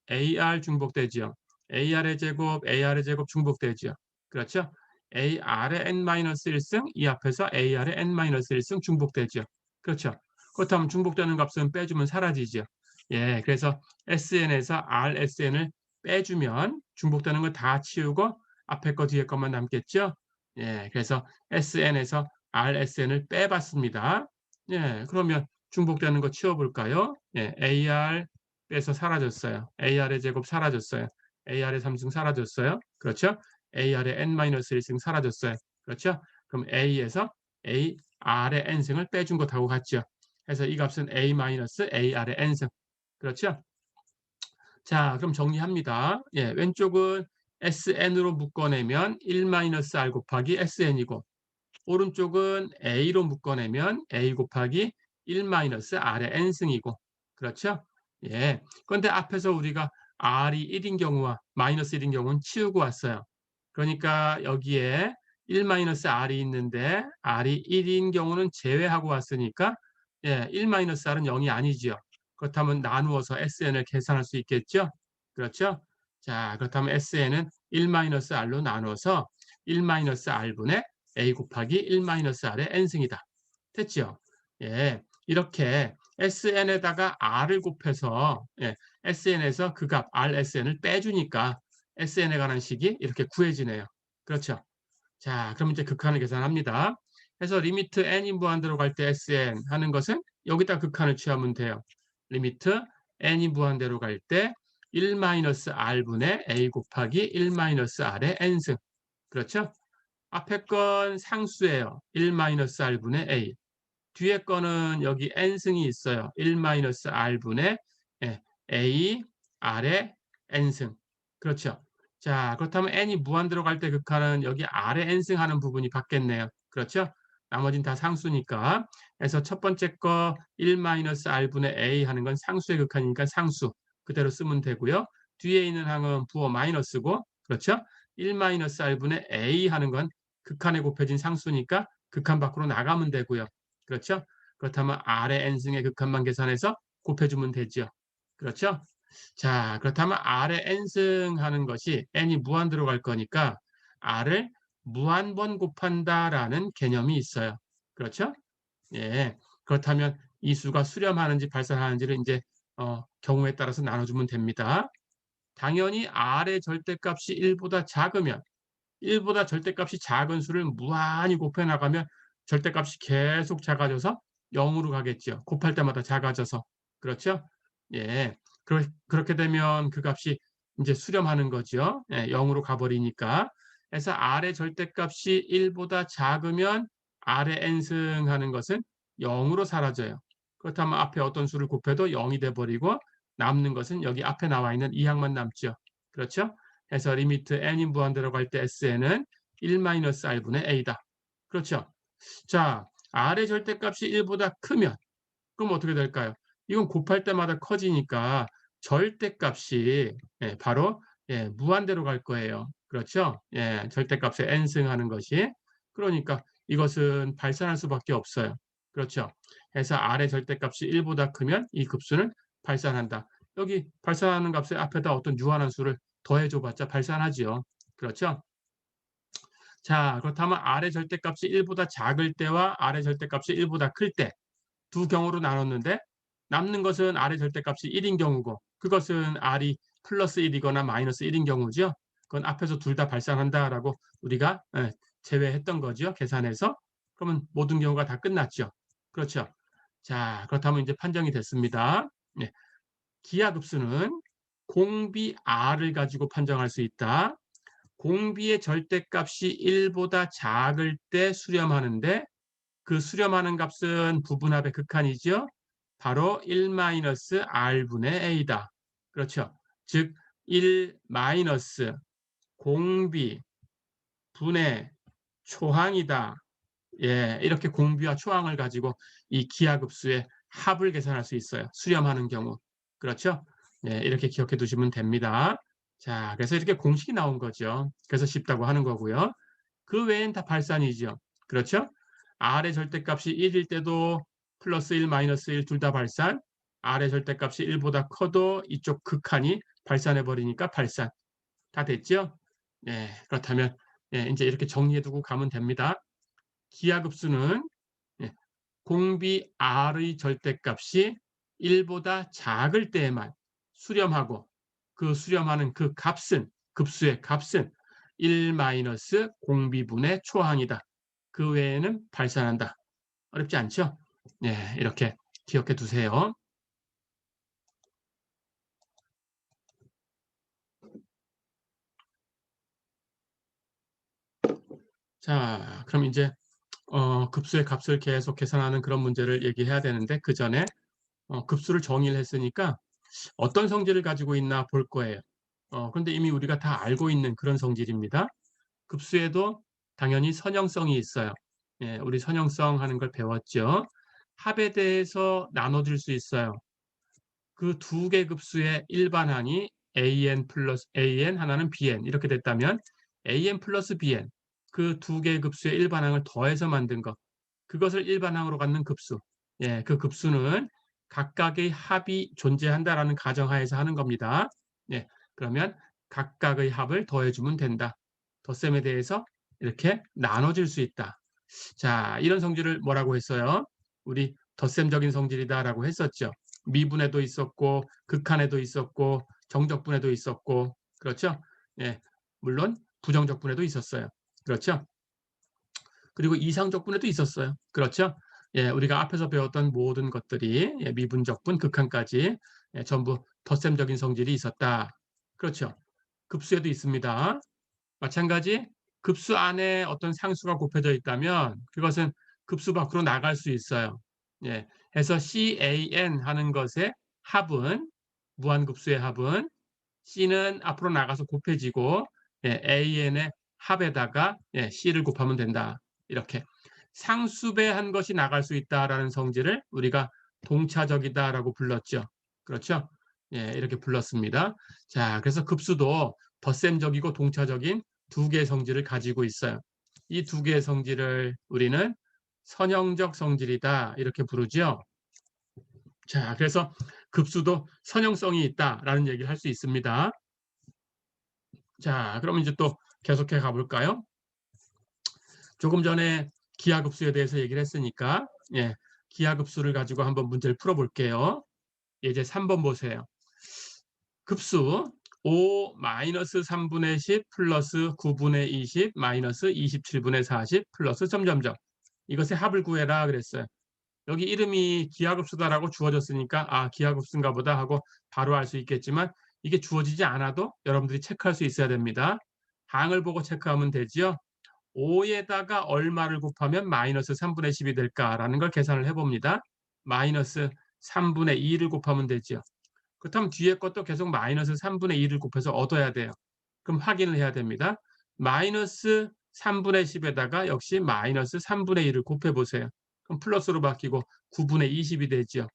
A: 중복되지요. AR의 제곱, AR의 제곱 중복되지요. 그렇죠? AR의 N-1승, 이 앞에서 AR의 N-1승 중복되죠. 그렇죠? 그렇다면 중복되는 값은 빼주면 사라지죠. 예, 그래서 SN에서 RSN을 빼주면 중복되는 걸 다 치우고 앞에 거 뒤에 것만 남겠죠. 예, 그래서 SN에서 RSN을 빼봤습니다. 예, 그러면 중복되는 거 치워볼까요? 예, AR 빼서 사라졌어요. AR의 제곱 사라졌어요. AR의 3승 사라졌어요. 그렇죠? AR의 N-1승 사라졌어요. 그렇죠? 그럼 A에서 AR의 N승을 빼준 것하고 같죠. 그래서 이 값은 A-AR의 N승. 그렇죠? 자, 그럼 정리합니다. 예, 왼쪽은 SN으로 묶어내면 1-R 곱하기 SN이고 오른쪽은 A로 묶어내면 A 곱하기 1-R의 N승이고 그렇죠? 예. 그런데 앞에서 우리가 R이 1인 경우와 마이너스 1인 경우는 치우고 왔어요. 그러니까 여기에 1-R이 있는데 R이 1인 경우는 제외하고 왔으니까 예, 1-R은 0이 아니지요. 그렇다면 나누어서 SN을 계산할 수 있겠죠? 그렇죠? 자, 그렇다면 SN은 1-R로 나눠서 1-R분의 A 곱하기 1-R의 N승이다. 됐죠? 예, 이렇게 SN에다가 R을 곱해서 예, SN에서 그 값 RSN을 빼주니까 SN에 관한 식이 이렇게 구해지네요. 그렇죠? 자, 그럼 이제 극한을 계산합니다. 그래서 리미트 n이 무한대로 갈 때 SN 하는 것은 여기다 극한을 취하면 돼요. 리미트 n이 무한대로 갈 때 1-R분의 A 곱하기 1-R의 N승. 그렇죠? 앞에 건 상수예요. 1-R분의 A. 뒤에 거는 여기 n승이 있어요. 1-R분의 A, R의 n승. 그렇죠. 자, 그렇다면 n이 무한대로 갈 때 극한은 여기 R의 n승 하는 부분이 받겠네요. 그렇죠? 나머지는 다 상수니까. 그래서 첫 번째 거 1-R분의 A 하는 건 상수의 극한이니까 상수. 그대로 쓰면 되고요. 뒤에 있는 항은 부호 마이너스고, 그렇죠? 1-R분의 A 하는 건 극한에 곱해진 상수니까 극한 밖으로 나가면 되고요. 그렇죠? 그렇다면 R의 N승의 극한만 계산해서 곱해주면 되죠. 그렇죠? 자, 그렇다면 R의 N승 하는 것이 N이 무한대로 갈 거니까 R을 무한번 곱한다라는 개념이 있어요. 그렇죠? 예. 그렇다면 이 수가 수렴하는지 발산하는지를 이제 경우에 따라서 나눠주면 됩니다. 당연히 R의 절대값이 1보다 작으면 1보다 절대값이 작은 수를 무한히 곱해 나가면 절대값이 계속 작아져서 0으로 가겠죠. 곱할 때마다 작아져서. 그렇죠? 예. 그렇게 되면 그 값이 이제 수렴하는 거죠. 예, 0으로 가버리니까. 그래서 R의 절대값이 1보다 작으면 R의 n승하는 것은 0으로 사라져요. 그렇다면 앞에 어떤 수를 곱해도 0이 돼버리고 남는 것은 여기 앞에 나와 있는 이 항만 남죠. 그렇죠? 그래서 리미트 n이 무한대로 갈 때 Sn은 1-R분의 A다. 그렇죠? 자, R의 절대값이 1보다 크면 그럼 어떻게 될까요? 이건 곱할 때마다 커지니까 절대값이 바로 무한대로 갈 거예요. 그렇죠? 절대값의 n승하는 것이. 그러니까 이것은 발산할 수밖에 없어요. 그렇죠? 그래서 R의 절대값이 1보다 크면 이 급수는 발산한다. 여기 발산하는 값의 앞에다 어떤 유한한 수를 더해줘봤자 발산하지요. 그렇죠? 자, 그렇다면 R의 절대값이 1보다 작을 때와 R의 절대값이 1보다 클 때 두 경우로 나눴는데 남는 것은 R의 절대값이 1인 경우고 그것은 R이 플러스 1이거나 마이너스 1인 경우죠. 그건 앞에서 둘 다 발산한다라고 우리가 제외했던 거죠. 계산해서. 그러면 모든 경우가 다 끝났죠. 그렇죠. 자, 그렇다면 이제 판정이 됐습니다. 네. 기하급수는 공비 R을 가지고 판정할 수 있다. 공비의 절대값이 1보다 작을 때 수렴하는데 그 수렴하는 값은 부분합의 극한이죠. 바로 1-R분의 A다. 그렇죠. 즉, 1 마이너스 공비 분의 초항이다. 예, 이렇게 공비와 초항을 가지고 이 기하급수의 합을 계산할 수 있어요. 수렴하는 경우. 그렇죠? 예, 이렇게 기억해 두시면 됩니다. 자, 그래서 이렇게 공식이 나온 거죠. 그래서 쉽다고 하는 거고요. 그 외엔 다 발산이죠. 그렇죠? R의 절대값이 1일 때도 플러스 1, 마이너스 1 둘 다 발산. R의 절대값이 1보다 커도 이쪽 극한이 발산해버리니까 발산. 다 됐죠? 예, 그렇다면 이제 이렇게 정리해두고 가면 됩니다. 기하급수는 공비 R의 절대값이 1보다 작을 때에만 수렴하고 그 수렴하는 그 값은 급수의 값은 1 마이너스 공비분의 초항이다. 그 외에는 발산한다. 어렵지 않죠? 네, 이렇게 기억해 두세요. 자, 그럼 이제 급수의 값을 계속 계산하는 그런 문제를 얘기해야 되는데 그 전에 급수를 정의를 했으니까 어떤 성질을 가지고 있나 볼 거예요. 그런데 이미 우리가 다 알고 있는 그런 성질입니다. 급수에도 당연히 선형성이 있어요. 예, 우리 선형성 하는 걸 배웠죠. 합에 대해서 나눠줄 수 있어요. 그 두 개 급수의 일반항이 an 플러스 an 하나는 bn 이렇게 됐다면 an 플러스 bn 그 두 개 급수의 일반항을 더해서 만든 것 그것을 일반항으로 갖는 급수. 예, 그 급수는 각각의 합이 존재한다라는 가정하에서 하는 겁니다. 예, 그러면 각각의 합을 더해주면 된다. 덧셈에 대해서 이렇게 나눠질 수 있다. 자, 이런 성질을 뭐라고 했어요? 우리 덧셈적인 성질이다라고 했었죠. 미분에도 있었고 극한에도 있었고 정적분에도 있었고 그렇죠? 예, 물론 부정적분에도 있었어요. 그렇죠? 그리고 이상적분에도 있었어요. 그렇죠? 예, 우리가 앞에서 배웠던 모든 것들이 미분적분, 극한까지 전부 덧셈적인 성질이 있었다. 그렇죠? 급수에도 있습니다. 마찬가지 급수 안에 어떤 상수가 곱해져 있다면 그것은 급수 밖으로 나갈 수 있어요. 예, 해서 CAN 하는 것의 합은 무한급수의 합은 C는 앞으로 나가서 곱해지고 AN의 합에다가 C를 곱하면 된다. 이렇게 상수배한 것이 나갈 수 있다라는 성질을 우리가 동차적이다라고 불렀죠. 그렇죠? 예, 이렇게 불렀습니다. 자, 그래서 급수도 덧셈적이고 동차적인 두 개의 성질을 가지고 있어요. 이 두 개의 성질을 우리는 선형적 성질이다 이렇게 부르죠. 자, 그래서 급수도 선형성이 있다라는 얘기를 할 수 있습니다. 자, 그럼 이제 또 계속해 가볼까요? 조금 전에 기하급수에 대해서 얘기를 했으니까 기하급수를 가지고 한번 문제를 풀어볼게요. 이제 3번 보세요. 급수 5 마이너스 3분의 10 플러스 9분의 20 마이너스 27분의 40 플러스 점점점 이것의 합을 구해라 그랬어요. 여기 이름이 기하급수다라고 주어졌으니까 아, 기하급수인가 보다 하고 바로 알 수 있겠지만 이게 주어지지 않아도 여러분들이 체크할 수 있어야 됩니다. 항을 보고 체크하면 되지요. 5에다가 얼마를 곱하면 마이너스 3분의 10이 될까라는 걸 계산을 해봅니다. 마이너스 3분의 2를 곱하면 되죠. 그렇다면 뒤에 것도 계속 마이너스 3분의 2를 곱해서 얻어야 돼요. 그럼 확인을 해야 됩니다. 마이너스 3분의 10에다가 역시 마이너스 3분의 1을 곱해보세요. 그럼 플러스로 바뀌고 9분의 20이 되죠.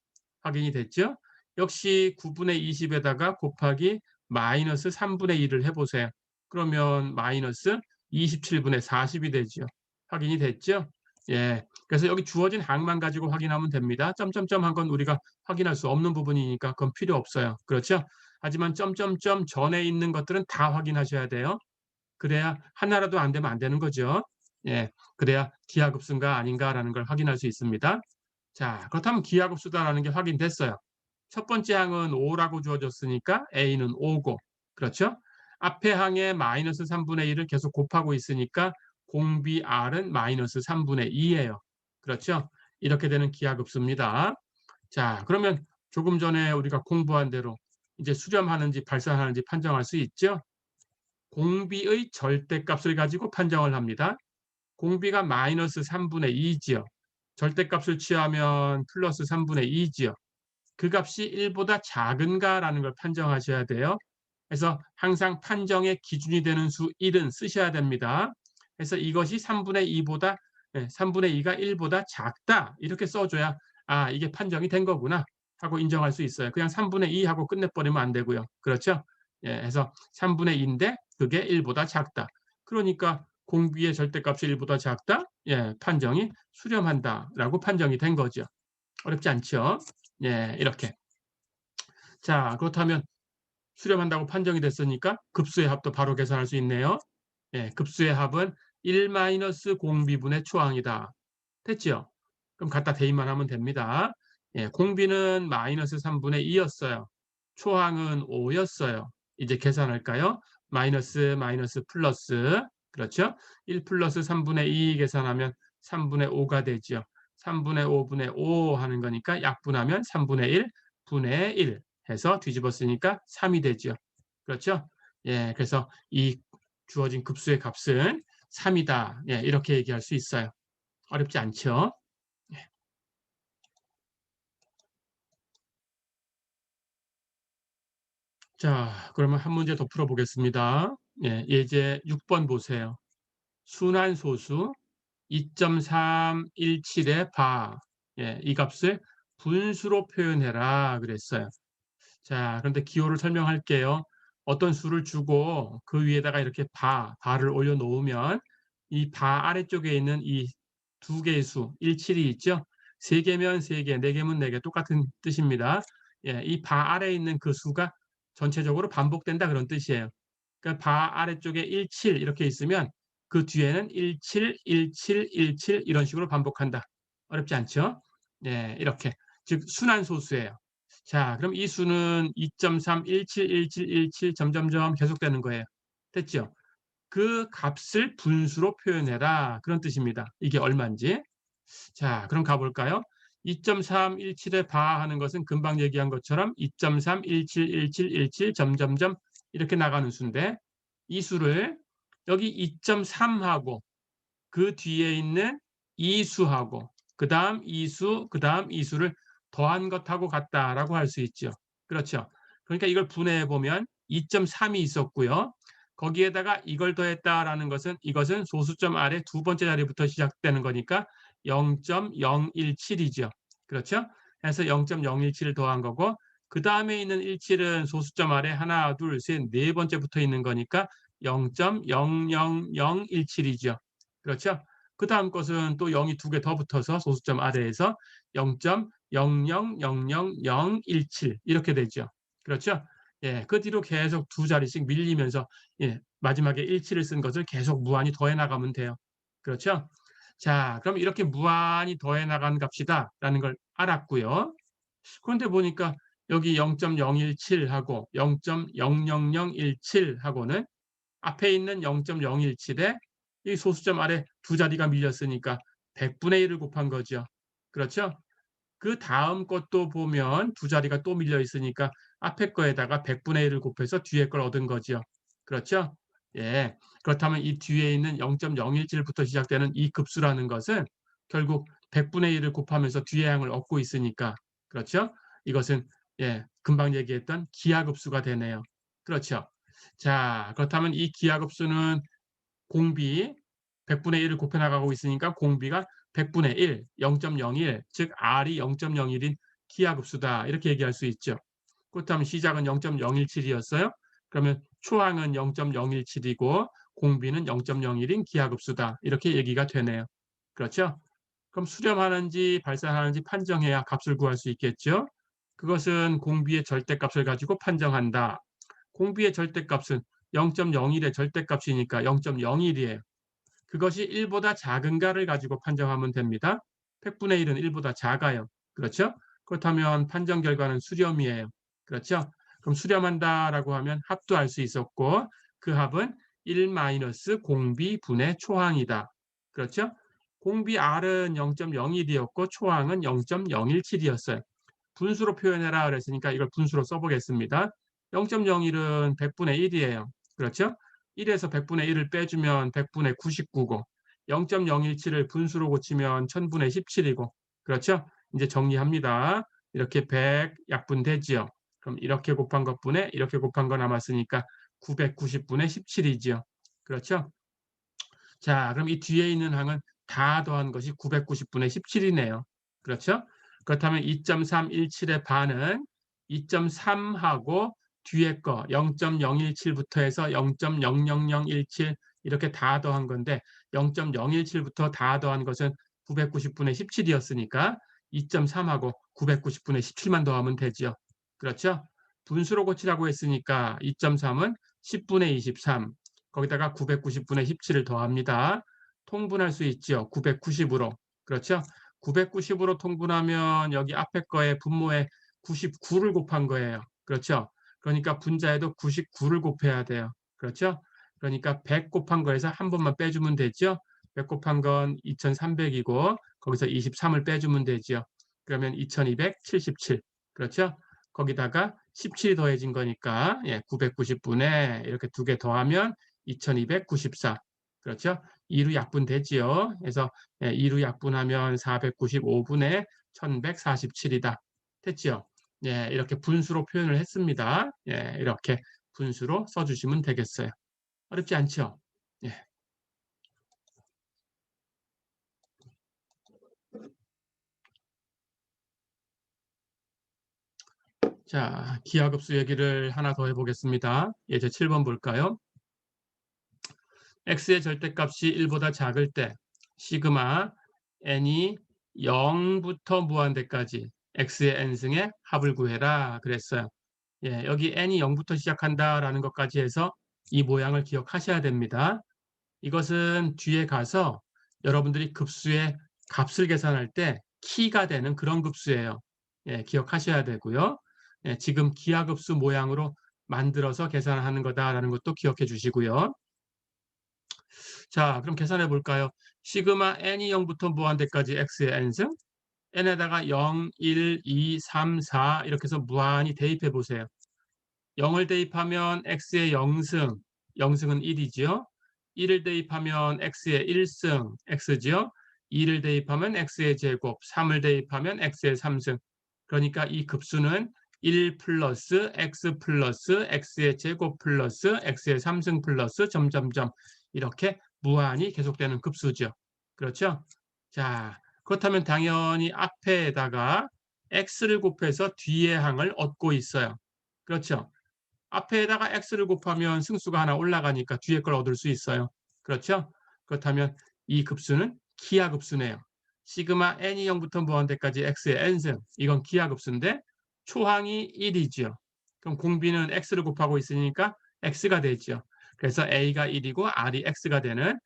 A: 확인이 됐죠? 역시 9분의 20에다가 곱하기 마이너스 3분의 1을 해보세요. 그러면 마이너스 27분의 40이 되죠. 확인이 됐죠? 예. 그래서 여기 주어진 항만 가지고 확인하면 됩니다. 점점점 한 건 우리가 확인할 수 없는 부분이니까 그건 필요 없어요. 그렇죠? 하지만 점점점 전에 있는 것들은 다 확인하셔야 돼요. 그래야 하나라도 안 되면 안 되는 거죠. 예. 그래야 기하급수인가 아닌가라는 걸 확인할 수 있습니다. 자, 그렇다면 기하급수다라는 게 확인됐어요. 첫 번째 항은 5라고 주어졌으니까 A는 5고, 그렇죠? 앞에 항에 마이너스 3분의 1을 계속 곱하고 있으니까 공비 R은 마이너스 3분의 2예요. 그렇죠? 이렇게 되는 기하급수입니다. 자, 그러면 조금 전에 우리가 공부한 대로 이제 수렴하는지 발산하는지 판정할 수 있죠? 공비의 절대값을 가지고 판정을 합니다. 공비가 마이너스 3분의 2지요. 절대값을 취하면 플러스 3분의 2지요. 그 값이 1보다 작은가라는 걸 판정하셔야 돼요. 그래서 항상 판정의 기준이 되는 수 1은 쓰셔야 됩니다. 그래서 이것이 3분의 2보다 3분의 2가 1보다 작다 이렇게 써줘야 아, 이게 판정이 된 거구나 하고 인정할 수 있어요. 그냥 3분의 2 하고 끝내버리면 안 되고요. 그렇죠? 예, 그래서 3분의 2인데 그게 1보다 작다. 그러니까 공비의 절대값이 1보다 작다? 예, 판정이 수렴한다라고 판정이 된 거죠. 어렵지 않죠? 예, 이렇게. 자, 그렇다면 수렴한다고 판정이 됐으니까 급수의 합도 바로 계산할 수 있네요. 예, 급수의 합은 1 공비분의 초항이다. 됐죠? 그럼 갖다 대입만 하면 됩니다. 예, 공비는 마이너스 3분의 2였어요. 초항은 5였어요. 이제 계산할까요? 마이너스 마이너스 플러스. 그렇죠? 1 플러스 3분의 2 계산하면 3분의 5가 되죠. 3분의 5분의 5 하는 거니까 약분하면 3분의 1 분의 1 해서 뒤집어 쓰니까 3이 되죠. 그렇죠? 예, 그래서 이 주어진 급수의 값은 3이다. 예, 이렇게 얘기할 수 있어요. 어렵지 않죠? 예. 자, 그러면 한 문제 더 풀어보겠습니다. 예, 예제 6번 보세요. 순환소수 2.317의 바, 예, 이 값을 분수로 표현해라 그랬어요. 자, 그런데 기호를 설명할게요. 어떤 수를 주고 그 위에다가 이렇게 바를 올려놓으면 이 바 아래쪽에 있는 이 두 개의 수, 17이 있죠? 세 개면 세 개, 네 개면 네 개, 똑같은 뜻입니다. 예, 이 바 아래에 있는 그 수가 전체적으로 반복된다 그런 뜻이에요. 그러니까 바 아래쪽에 17 이렇게 있으면 그 뒤에는 17, 17, 17 이런 식으로 반복한다. 어렵지 않죠? 예, 이렇게. 즉 순환소수예요. 자, 그럼 이 수는 2.3, 17, 17, 17 점점점 계속되는 거예요. 됐죠? 그 값을 분수로 표현해라. 그런 뜻입니다. 이게 얼마인지. 자, 그럼 가볼까요? 2.317에 바 하는 것은 금방 얘기한 것처럼 2.3, 17, 17, 17 점점점 이렇게 나가는 수인데 이 수를 여기 2.3하고 그 뒤에 있는 이 수하고 그 다음 이 수, 그 다음 이 수를 더한 것하고 같다라고 할 수 있죠. 그렇죠. 그러니까 이걸 분해해 보면 2.3이 있었고요. 거기에다가 이걸 더했다라는 것은 이것은 소수점 아래 두 번째 자리부터 시작되는 거니까 0.017이죠. 그렇죠? 그래서 0.017을 더한 거고 그 다음에 있는 17은 소수점 아래 하나, 둘, 셋, 네 번째 붙어 있는 거니까 0.00017이죠. 그렇죠? 그 다음 것은 또 0이 두 개 더 붙어서 소수점 아래에서 0.0000017 이렇게 되죠. 그렇죠? 예, 그 뒤로 계속 두 자리씩 밀리면서 예, 마지막에 17을 쓴 것을 계속 무한히 더해 나가면 돼요. 그렇죠? 자, 그럼 이렇게 무한히 더해 나간 값이다라는 걸 알았고요. 그런데 보니까 여기 0.017하고 0.00017하고는 앞에 있는 0.017에 이 소수점 아래 두 자리가 밀렸으니까 100분의 1을 곱한 거죠. 그렇죠? 그 다음 것도 보면 두 자리가 또 밀려 있으니까 앞에 거에다가 100분의 1을 곱해서 뒤에 걸 얻은 거죠. 그렇죠? 예. 그렇다면 이 뒤에 있는 0.017부터 시작되는 이 급수라는 것은 결국 100분의 1을 곱하면서 뒤의 항을 얻고 있으니까 그렇죠? 이것은 예, 금방 얘기했던 기하급수가 되네요. 그렇죠? 자, 그렇다면 이 기하급수는 공비 100분의 1을 곱해 나가고 있으니까 공비가 100분의 1, 0.01, 즉 R이 0.01인 기하급수다. 이렇게 얘기할 수 있죠. 그렇다면 시작은 0.017이었어요. 그러면 초항은 0.017이고 공비는 0.01인 기하급수다. 이렇게 얘기가 되네요. 그렇죠? 그럼 수렴하는지 발산하는지 판정해야 값을 구할 수 있겠죠. 그것은 공비의 절대값을 가지고 판정한다. 공비의 절대값은 0.01의 절대값이니까 0.01이에요. 그것이 1보다 작은가를 가지고 판정하면 됩니다. 100분의 1은 1보다 작아요. 그렇죠? 그렇다면 판정 결과는 수렴이에요. 그렇죠? 그럼 수렴한다라고 하면 합도 알 수 있었고 그 합은 1 마이너스 공비 분의 초항이다. 그렇죠? 공비 R은 0.01이었고 초항은 0.017이었어요. 분수로 표현해라 그랬으니까 이걸 분수로 써보겠습니다. 0.01은 100분의 1이에요. 그렇죠? 1에서 100분의 1을 빼주면 100분의 99고 0.017을 분수로 고치면 1000분의 17이고 그렇죠? 이제 정리합니다. 이렇게 100 약분되지요. 그럼 이렇게 곱한 것분에 이렇게 곱한 거 남았으니까 990분의 17이지요. 그렇죠? 자, 그럼 이 뒤에 있는 항은 다 더한 것이 990분의 17이네요. 그렇죠? 그렇다면 2.317의 반은 2.3하고 뒤에 거 0.017부터 해서 0.00017 이렇게 다 더한 건데 0.017부터 다 더한 것은 990분의 17이었으니까 2.3하고 990분의 17만 더하면 되죠. 그렇죠? 분수로 고치라고 했으니까 2.3은 10분의 23, 거기다가 990분의 17을 더합니다. 통분할 수 있죠. 990으로. 그렇죠? 990으로 통분하면 여기 앞에 거에 분모에 99를 곱한 거예요. 그렇죠? 그러니까 분자에도 99를 곱해야 돼요. 그렇죠? 그러니까 100 곱한 거에서 한 번만 빼주면 되죠. 100 곱한 건 2300이고 거기서 23을 빼주면 되죠. 그러면 2277. 그렇죠? 거기다가 17이 더해진 거니까 990분에 이렇게 두 개 더하면 2294. 그렇죠? 2로 약분되지요. 그래서 2로 약분하면 495분의 1147이다. 됐죠? 예, 이렇게 분수로 표현을 했습니다. 예, 이렇게 분수로 써주시면 되겠어요. 어렵지 않죠? 예. 자, 기하급수 얘기를 하나 더 해보겠습니다. 예제 7번 볼까요? x의 절대값이 1보다 작을 때 시그마 n이 0부터 무한대까지 x의 n승의 합을 구해라 그랬어요. 예, 여기 n이 0부터 시작한다라는 것까지 해서 이 모양을 기억하셔야 됩니다. 이것은 뒤에 가서 여러분들이 급수의 값을 계산할 때 키가 되는 그런 급수예요. 예, 기억하셔야 되고요. 예, 지금 기하급수 모양으로 만들어서 계산하는 거다라는 것도 기억해 주시고요. 자, 그럼 계산해 볼까요? 시그마 n이 0부터 무한대까지 x의 n승, n에다가 0, 1, 2, 3, 4 이렇게 해서 무한히 대입해 보세요. 0을 대입하면 x의 0승, 0승은 1이죠. 1을 대입하면 x의 1승, x죠. 2를 대입하면 x의 제곱, 3을 대입하면 x의 3승. 그러니까 이 급수는 1 플러스 x의 제곱 플러스 x의 3승 플러스 점점점 이렇게 무한히 계속되는 급수죠. 그렇죠? 자, 그렇다면 당연히 앞에다가 x를 곱해서 뒤의 항을 얻고 있어요. 그렇죠? 앞에다가 x를 곱하면 승수가 하나 올라가니까 뒤에 걸 얻을 수 있어요. 그렇죠? 그렇다면 이 급수는 기하급수네요. 시그마 n이 0부터 무한대까지 x의 n승, 이건 기하급수인데 초항이 1이죠. 그럼 공비는 x를 곱하고 있으니까 x가 되죠. 그래서 a가 1이고 r이 x가 되는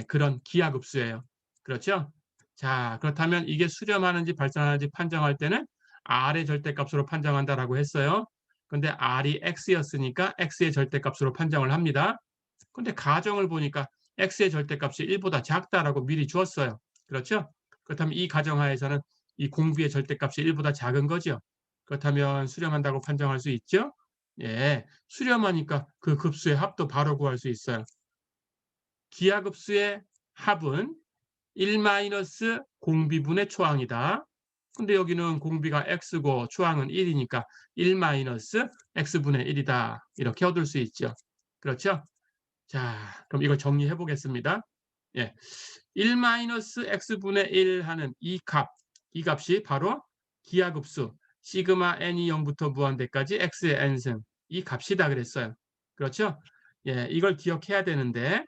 A: 그런 기하급수예요. 그렇죠? 자, 그렇다면 이게 수렴하는지 발산하는지 판정할 때는 r의 절대값으로 판정한다라고 했어요. 근데 r이 x였으니까 x의 절대값으로 판정을 합니다. 근데 가정을 보니까 x의 절대값이 1보다 작다라고 미리 주었어요. 그렇죠? 그렇다면 이 가정하에서는 이 공비의 절대값이 1보다 작은 거죠. 그렇다면 수렴한다고 판정할 수 있죠? 예, 수렴하니까 그 급수의 합도 바로 구할 수 있어요. 기하급수의 합은 1 마이너스 공비분의 초항이다. 근데 여기는 공비가 x고 초항은 1이니까 1 마이너스 x분의 1이다. 이렇게 얻을 수 있죠. 그렇죠? 자, 그럼 이걸 정리해 보겠습니다. 예. 1 마이너스 x분의 1 하는 이 값이 바로 기하급수 시그마 n이 0부터 무한대까지 x의 n승 이 값이다 그랬어요. 그렇죠? 예, 이걸 기억해야 되는데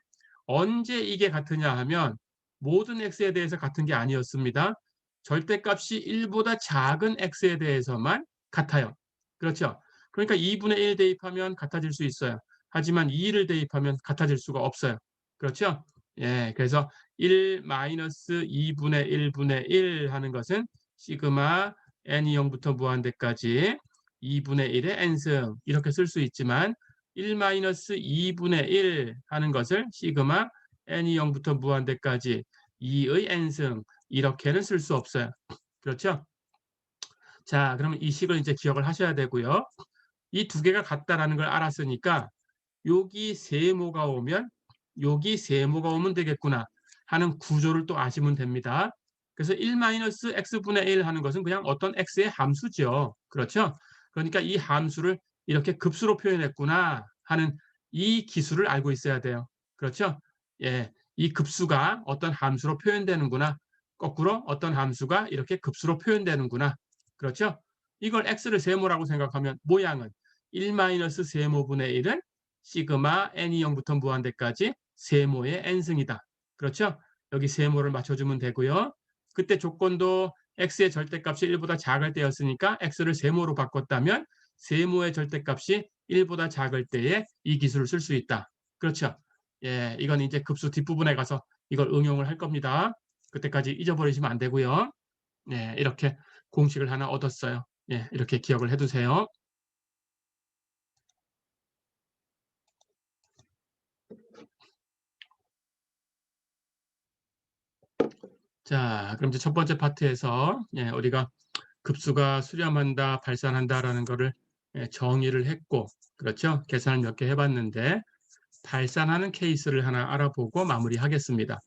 A: 언제 이게 같으냐 하면 모든 x에 대해서 같은 게 아니었습니다. 절대값이 1보다 작은 x에 대해서만 같아요. 그렇죠? 그러니까 2분의 1 대입하면 같아질 수 있어요. 하지만 2를 대입하면 같아질 수가 없어요. 그렇죠? 예, 그래서 1 마이너스 2분의 1분의 1 하는 것은 시그마 n이 0부터 무한대까지 2분의 1의 n승 이렇게 쓸 수 있지만 1 마이너스 2분의 1 하는 것을 시그마 n이 0부터 무한대까지 2의 n승 이렇게는 쓸 수 없어요. 그렇죠? 자, 그러면 이 식을 이제 기억을 하셔야 되고요. 이 두 개가 같다라는 걸 알았으니까 여기 세모가 오면 여기 세모가 오면 되겠구나 하는 구조를 또 아시면 됩니다. 그래서 1 마이너스 x분의 1 하는 것은 그냥 어떤 x의 함수죠. 그렇죠? 그러니까 이 함수를 이렇게 급수로 표현했구나 하는 이 기술을 알고 있어야 돼요. 그렇죠? 예, 이 급수가 어떤 함수로 표현되는구나. 거꾸로 어떤 함수가 이렇게 급수로 표현되는구나. 그렇죠? 이걸 x를 세모라고 생각하면 모양은 1 마이너스 세모분의 1은 시그마 n이 0부터 무한대까지 세모의 n승이다. 그렇죠? 여기 세모를 맞춰주면 되고요. 그때 조건도 x의 절대값이 1보다 작을 때였으니까 x를 세모로 바꿨다면 세모의 절대값이 1보다 작을 때에 이 기술을 쓸 수 있다. 그렇죠? 예, 이건 이제 급수 뒷부분에 가서 이걸 응용을 할 겁니다. 그때까지 잊어버리시면 안 되고요. 예, 이렇게 공식을 하나 얻었어요. 예, 이렇게 기억을 해두세요. 자, 그럼 이제 첫 번째 파트에서 예, 우리가 급수가 수렴한다, 발산한다라는 거를 예, 정의를 했고, 그렇죠? 계산을 몇 개 해봤는데 발산하는 케이스를 하나 알아보고 마무리하겠습니다.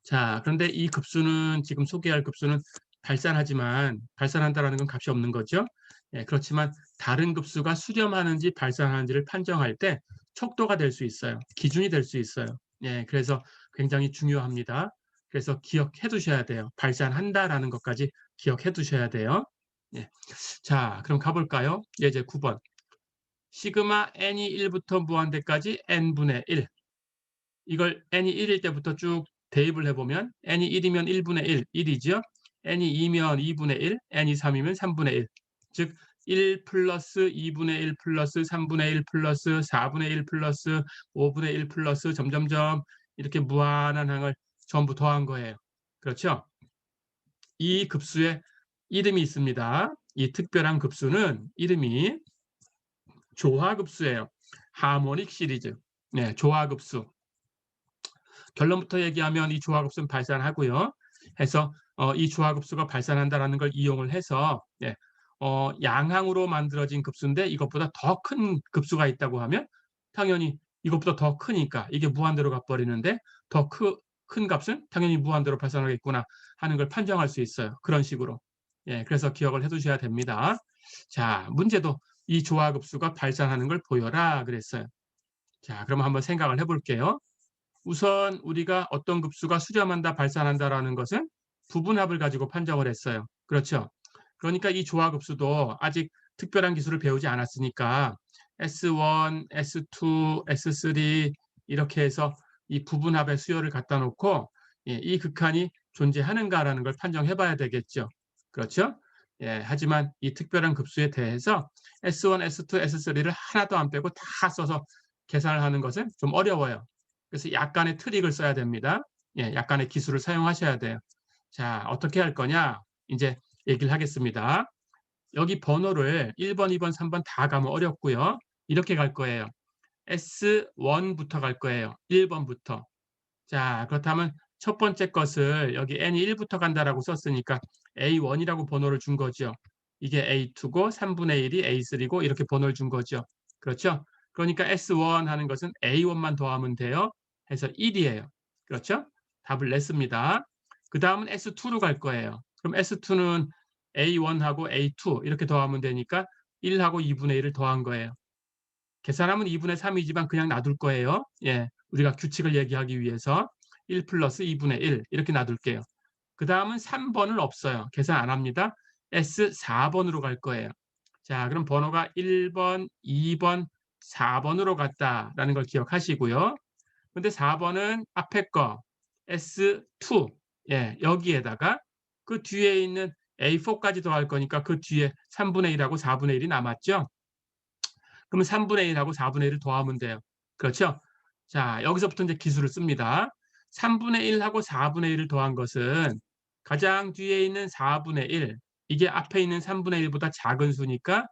A: 자, 그런데 이 급수는 지금 소개할 급수는 발산하지만 발산한다라는 건 값이 없는 거죠. 예, 그렇지만 다른 급수가 수렴하는지 발산하는지를 판정할 때 척도가 될 수 있어요. 기준이 될 수 있어요. 예, 그래서 굉장히 중요합니다. 그래서 기억해 두셔야 돼요. 발산한다라는 것까지 기억해 두셔야 돼요. 예. 자, 그럼 가볼까요? 예제 9번. 시그마 n이 1부터 무한대까지 n분의 1. 이걸 n이 1일 때부터 쭉 대입을 해보면 n이 1이면 1분의 1, 1이죠. n이 2면 2분의 1, n이 3이면 3분의 1. 즉 1 플러스 2분의 1 플러스 3분의 1 플러스 4분의 1 플러스 5분의 1 플러스 점점점 이렇게 무한한 항을 전부 더한 거예요. 그렇죠? 이 급수에 이름이 있습니다. 이 특별한 급수는 이름이 조화급수예요. 하모닉 시리즈. 네, 조화급수. 결론부터 얘기하면 이 조화급수는 발산하고요. 해서 이 조화급수가 발산한다라는 걸 이용을 해서 예, 양항으로 만들어진 급수인데 이것보다 더 큰 급수가 있다고 하면 당연히 이것보다 더 크니까 이게 무한대로 가버리는데 더 큰 값은 당연히 무한대로 발산하겠구나 하는 걸 판정할 수 있어요. 그런 식으로. 예, 그래서 기억을 해두셔야 됩니다. 자, 문제도 이 조화급수가 발산하는 걸 보여라 그랬어요. 자, 그럼 한번 생각을 해볼게요. 우선 우리가 어떤 급수가 수렴한다, 발산한다라는 것은 부분합을 가지고 판정을 했어요. 그렇죠? 그러니까 이 조화급수도 아직 특별한 기술을 배우지 않았으니까 S1, S2, S3 이렇게 해서 이 부분합의 수열을 갖다 놓고 이 극한이 존재하는가라는 걸 판정해 봐야 되겠죠. 그렇죠? 예, 하지만 이 특별한 급수에 대해서 S1, S2, S3를 하나도 안 빼고 다 써서 계산을 하는 것은 좀 어려워요. 그래서 약간의 트릭을 써야 됩니다. 예, 약간의 기술을 사용하셔야 돼요. 자, 어떻게 할 거냐? 이제 얘기를 하겠습니다. 여기 번호를 1번, 2번, 3번 다 가면 어렵고요. 이렇게 갈 거예요. S1부터 갈 거예요. 1번부터. 자, 그렇다면 첫 번째 것을 여기 n이 1부터 간다라고 썼으니까 A1이라고 번호를 준 거죠. 이게 A2고 3분의 1이 A3고 이렇게 번호를 준 거죠. 그렇죠? 그러니까 S1 하는 것은 A1만 더하면 돼요. 해서 1이에요. 그렇죠? 답을 냈습니다. 그 다음은 S2로 갈 거예요. 그럼 S2는 A1하고 A2 이렇게 더하면 되니까 1하고 2분의 1을 더한 거예요. 계산하면 2분의 3이지만 그냥 놔둘 거예요. 예, 우리가 규칙을 얘기하기 위해서 1 플러스 2분의 1 이렇게 놔둘게요. 그 다음은 3번을 없어요. 계산 안 합니다. S4번으로 갈 거예요. 자, 그럼 번호가 1번, 2번, 4번으로 갔다라는 걸 기억하시고요. 근데 4번은 앞에 거 S2 예, 여기에다가 그 뒤에 있는 A4까지 더할 거니까 그 뒤에 3분의 1하고 4분의 1이 남았죠. 그러면 3분의 1하고 4분의 1을 더하면 돼요. 그렇죠? 자, 여기서부터 이제 기술을 씁니다. 3분의 1하고 4분의 1을 더한 것은 가장 뒤에 있는 4분의 1, 이게 앞에 있는 3분의 1보다 작은 수니까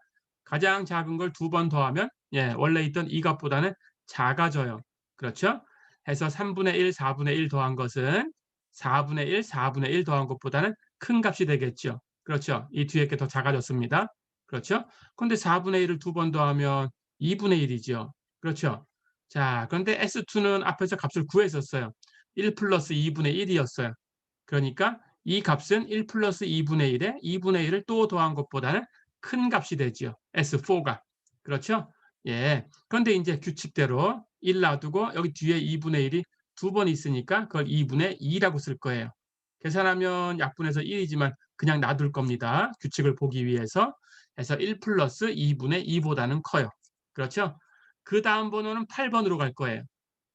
A: 가장 작은 걸 2번 더하면 예, 원래 있던 이 값보다는 작아져요. 그렇죠? 해서 3분의 1, 4분의 1 더한 것은 4분의 1, 4분의 1 더한 것보다는 큰 값이 되겠죠. 그렇죠? 이 뒤에 게 더 작아졌습니다. 그렇죠? 근데 4분의 1을 2번 더하면 2분의 1이죠. 그렇죠? 자, 그런데 S2는 앞에서 값을 구했었어요. 1 플러스 2분의 1이었어요. 그러니까 이 값은 1 플러스 2분의 1에 2분의 1을 또 더한 것보다는 큰 값이 되죠. S4가. 그렇죠? 예. 그런데 이제 규칙대로 1 놔두고 여기 뒤에 2분의 1이 2번 있으니까 그걸 2분의 2라고 쓸 거예요. 계산하면 약분해서 1이지만 그냥 놔둘 겁니다. 규칙을 보기 위해서. 해서 1 플러스 2분의 2보다는 커요. 그렇죠? 그 다음 번호는 8번으로 갈 거예요.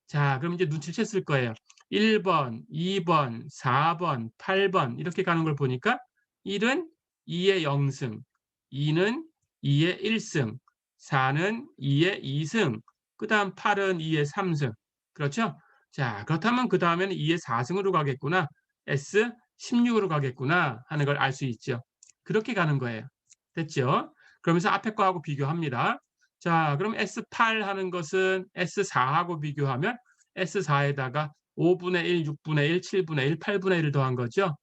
A: 자, 그럼 이제 눈치를 챘을 거예요. 1번, 2번, 4번, 8번 이렇게 가는 걸 보니까 1은 2의 0승, 2는 2의 1승, 4는 2의 2승, 그 다음 8은 2의 3승. 그렇죠? 자, 그렇다면 그 다음에는 2의 4승으로 가겠구나. S16으로 가겠구나 하는 걸 알 수 있죠. 그렇게 가는 거예요. 됐죠? 그러면서 앞에 거하고 비교합니다. 자, 그럼 S8 하는 것은 S4하고 비교하면 S4에다가 5분의 1, 6분의 1, 7분의 1, 8분의 1을 더한 거죠.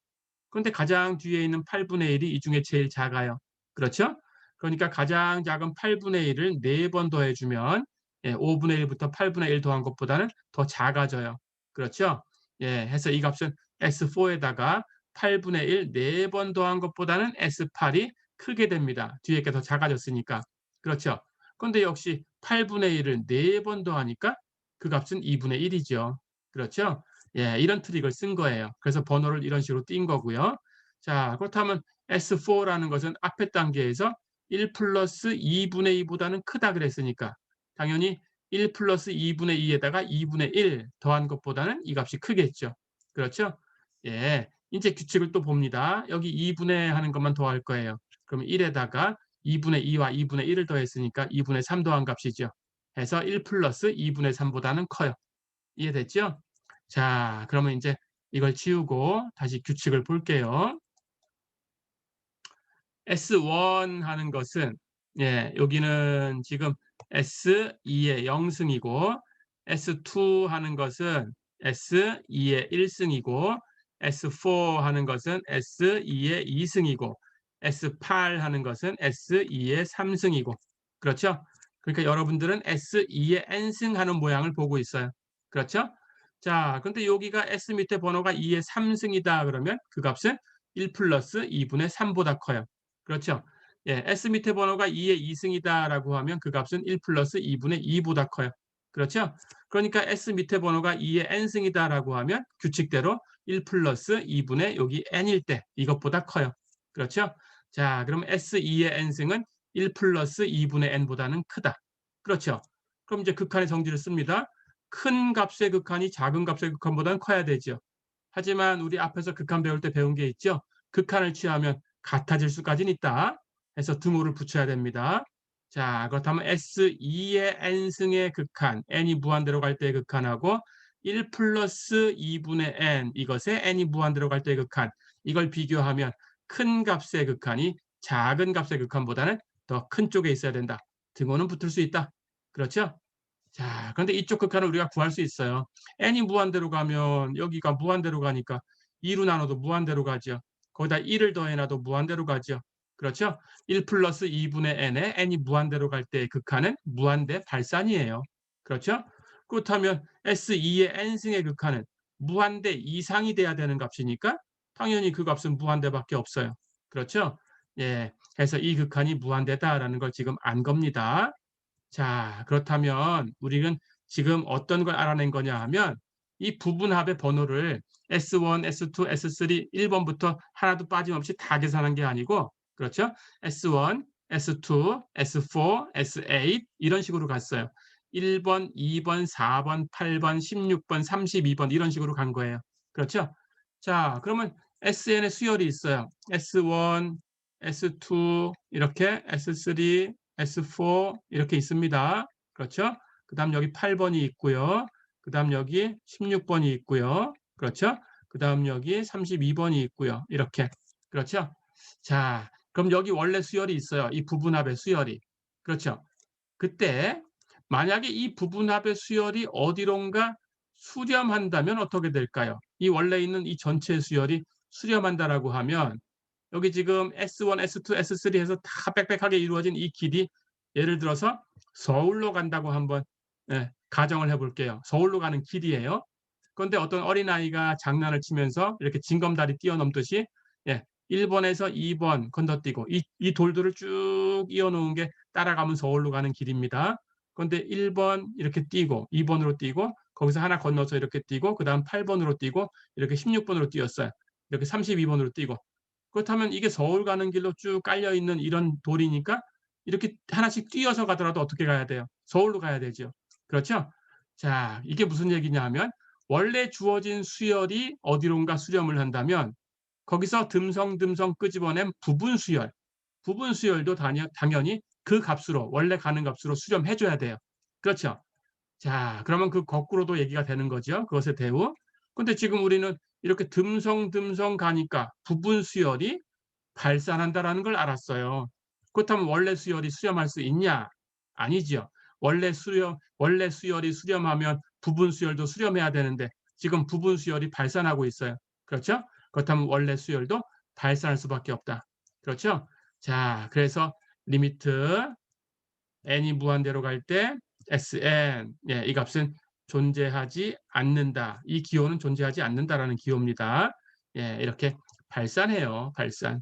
A: 그런데 가장 뒤에 있는 8분의 1이 이 중에 제일 작아요. 그렇죠? 그러니까 가장 작은 8분의 1을 4번 더해주면 예, 5분의 1부터 8분의 1 더한 것보다는 더 작아져요. 그렇죠? 예, 해서 이 값은 S4에다가 8분의 1 4번 더한 것보다는 S8이 크게 됩니다. 뒤에 게 더 작아졌으니까. 그렇죠? 그런데 역시 8분의 1을 4번 더하니까 그 값은 2분의 1이죠. 그렇죠? 예, 이런 트릭을 쓴 거예요. 그래서 번호를 이런 식으로 띈 거고요. 자, 그렇다면 S4라는 것은 앞에 단계에서 1 플러스 2분의 2보다는 크다 그랬으니까 당연히 1 플러스 2분의 2에다가 2분의 1 더한 것보다는 이 값이 크겠죠. 그렇죠? 예, 이제 규칙을 또 봅니다. 여기 2분의 하는 것만 더할 거예요. 그럼 1에다가 2분의 2와 2분의 1을 더했으니까 2분의 3 더한 값이죠. 해서 1 플러스 2분의 3보다는 커요. 이해됐죠? 자, 그러면 이제 이걸 치우고 다시 규칙을 볼게요. S1 하는 것은 예, 여기는 지금 S2의 0승이고 S2 하는 것은 S2의 1승이고 S4 하는 것은 S2의 2승이고 S8 하는 것은 S2의 3승이고 그렇죠? 그러니까 여러분들은 S2의 n승 하는 모양을 보고 있어요. 그렇죠? 자, 근데 여기가 S 밑에 번호가 2의 3승이다 그러면 그 값은 1 플러스 2분의 3보다 커요. 그렇죠? 예, S 밑에 번호가 2의 2승이다라고 하면 그 값은 1 플러스 2분의 2보다 커요. 그렇죠? 그러니까 S 밑에 번호가 2의 n승이다라고 하면 규칙대로 1 플러스 2분의 여기 n일 때 이것보다 커요. 그렇죠? 자, 그럼 S2의 n승은 1 플러스 2분의 n보다는 크다. 그렇죠? 그럼 이제 극한의 성질을 씁니다. 큰 값의 극한이 작은 값의 극한보다는 커야 되죠. 하지만 우리 앞에서 극한 배울 때 배운 게 있죠. 극한을 취하면 같아질 수까지는 있다. 해서 등호를 붙여야 됩니다. 자, 그렇다면 S2의 n승의 극한, n이 무한대로 갈 때의 극한하고 1 플러스 2분의 n, 이것의 n이 무한대로 갈 때의 극한, 이걸 비교하면 큰 값의 극한이 작은 값의 극한보다는 더 큰 쪽에 있어야 된다. 등호는 붙을 수 있다. 그렇죠? 자, 그런데 이쪽 극한을 우리가 구할 수 있어요. n이 무한대로 가면 여기가 무한대로 가니까 2로 나눠도 무한대로 가죠. 거기다 1을 더해놔도 무한대로 가죠. 그렇죠? 1 플러스 2분의 n에 n이 무한대로 갈 때의 극한은 무한대 발산이에요. 그렇죠? 그렇다면 S2의 n승의 극한은 무한대 이상이 돼야 되는 값이니까 당연히 그 값은 무한대밖에 없어요. 그렇죠? 예, 그래서 이 극한이 무한대다라는 걸 지금 안 겁니다. 자, 그렇다면 우리는 지금 어떤 걸 알아낸 거냐 하면 이 부분합의 번호를 S1, S2, S3, 1번부터 하나도 빠짐없이 다 계산한 게 아니고, 그렇죠? S1, S2, S4, S8 이런 식으로 갔어요. 1번, 2번, 4번, 8번, 16번, 32번 이런 식으로 간 거예요. 그렇죠? 자, 그러면 SN의 수열이 있어요. S1, S2 이렇게 S3, S4 이렇게 있습니다. 그렇죠? 그 다음 여기 8번이 있고요. 그 다음 여기 16번이 있고요. 그렇죠? 그 다음 여기 32번이 있고요. 이렇게. 그렇죠? 자, 그럼 여기 원래 수열이 있어요. 이 부분합의 수열이. 그렇죠? 그때 만약에 이 부분합의 수열이 어디론가 수렴한다면 어떻게 될까요? 이 원래 있는 이 전체 수열이 수렴한다라고 하면 여기 지금 S1, S2, S3 해서 다 빽빽하게 이루어진 이 길이 예를 들어서 서울로 간다고 한번 가정을 해볼게요. 서울로 가는 길이에요. 그런데 어떤 어린아이가 장난을 치면서 이렇게 징검다리 뛰어넘듯이 1번에서 2번 건너뛰고 이 돌들을 쭉 이어놓은 게 따라가면 서울로 가는 길입니다. 그런데 1번 이렇게 뛰고 2번으로 뛰고 거기서 하나 건너서 이렇게 뛰고 그 다음 8번으로 뛰고 이렇게 16번으로 뛰었어요. 이렇게 32번으로 뛰고 그렇다면 이게 서울 가는 길로 쭉 깔려 있는 이런 돌이니까 이렇게 하나씩 뛰어서 가더라도 어떻게 가야 돼요? 서울로 가야 되죠. 그렇죠? 자, 이게 무슨 얘기냐 하면 원래 주어진 수열이 어디론가 수렴을 한다면 거기서 듬성듬성 끄집어낸 부분 수열, 부분 수열도 당연히 그 값으로 원래 가는 값으로 수렴해 줘야 돼요. 그렇죠? 자, 그러면 그 거꾸로도 얘기가 되는 거죠. 그것의 대우. 근데 지금 우리는 이렇게 듬성듬성 가니까 부분 수열이 발산한다라는 걸 알았어요. 그렇다면 원래 수열이 수렴할 수 있냐? 아니죠. 원래 수열이 수렴하면 부분 수열도 수렴해야 되는데 지금 부분 수열이 발산하고 있어요. 그렇죠? 그렇다면 원래 수열도 발산할 수밖에 없다. 그렇죠? 자, 그래서 리미트 n이 무한대로 갈 때 Sn 이 값은 존재하지 않는다. 이 기호는 존재하지 않는다라는 기호입니다. 이렇게 발산해요. 발산.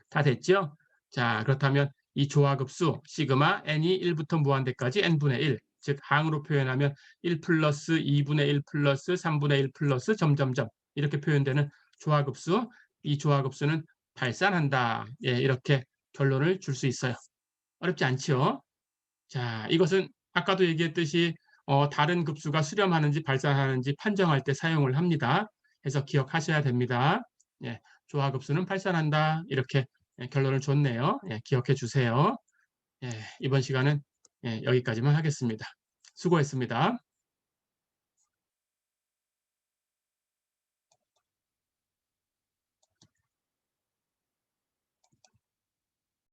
A: 다 됐죠? 자, 그렇다면 이 조화급수 시그마 n이 1부터 무한대까지 n분의 1, 즉 항으로 표현하면 1 플러스 2분의 1 플러스 3분의 1 플러스 점점점 이렇게 표현되는 조화급수, 이 조화급수는 발산한다. 이렇게 결론을 줄 수 있어요. 어렵지 않죠? 자, 이것은 아까도 얘기했듯이 다른 급수가 수렴하는지 발산하는지 판정할 때 사용을 합니다. 해서 기억하셔야 됩니다. 조화급수는 발산한다. 이렇게 결론을 줬네요. 기억해 주세요. 이번 시간은 여기까지만 하겠습니다. 수고했습니다.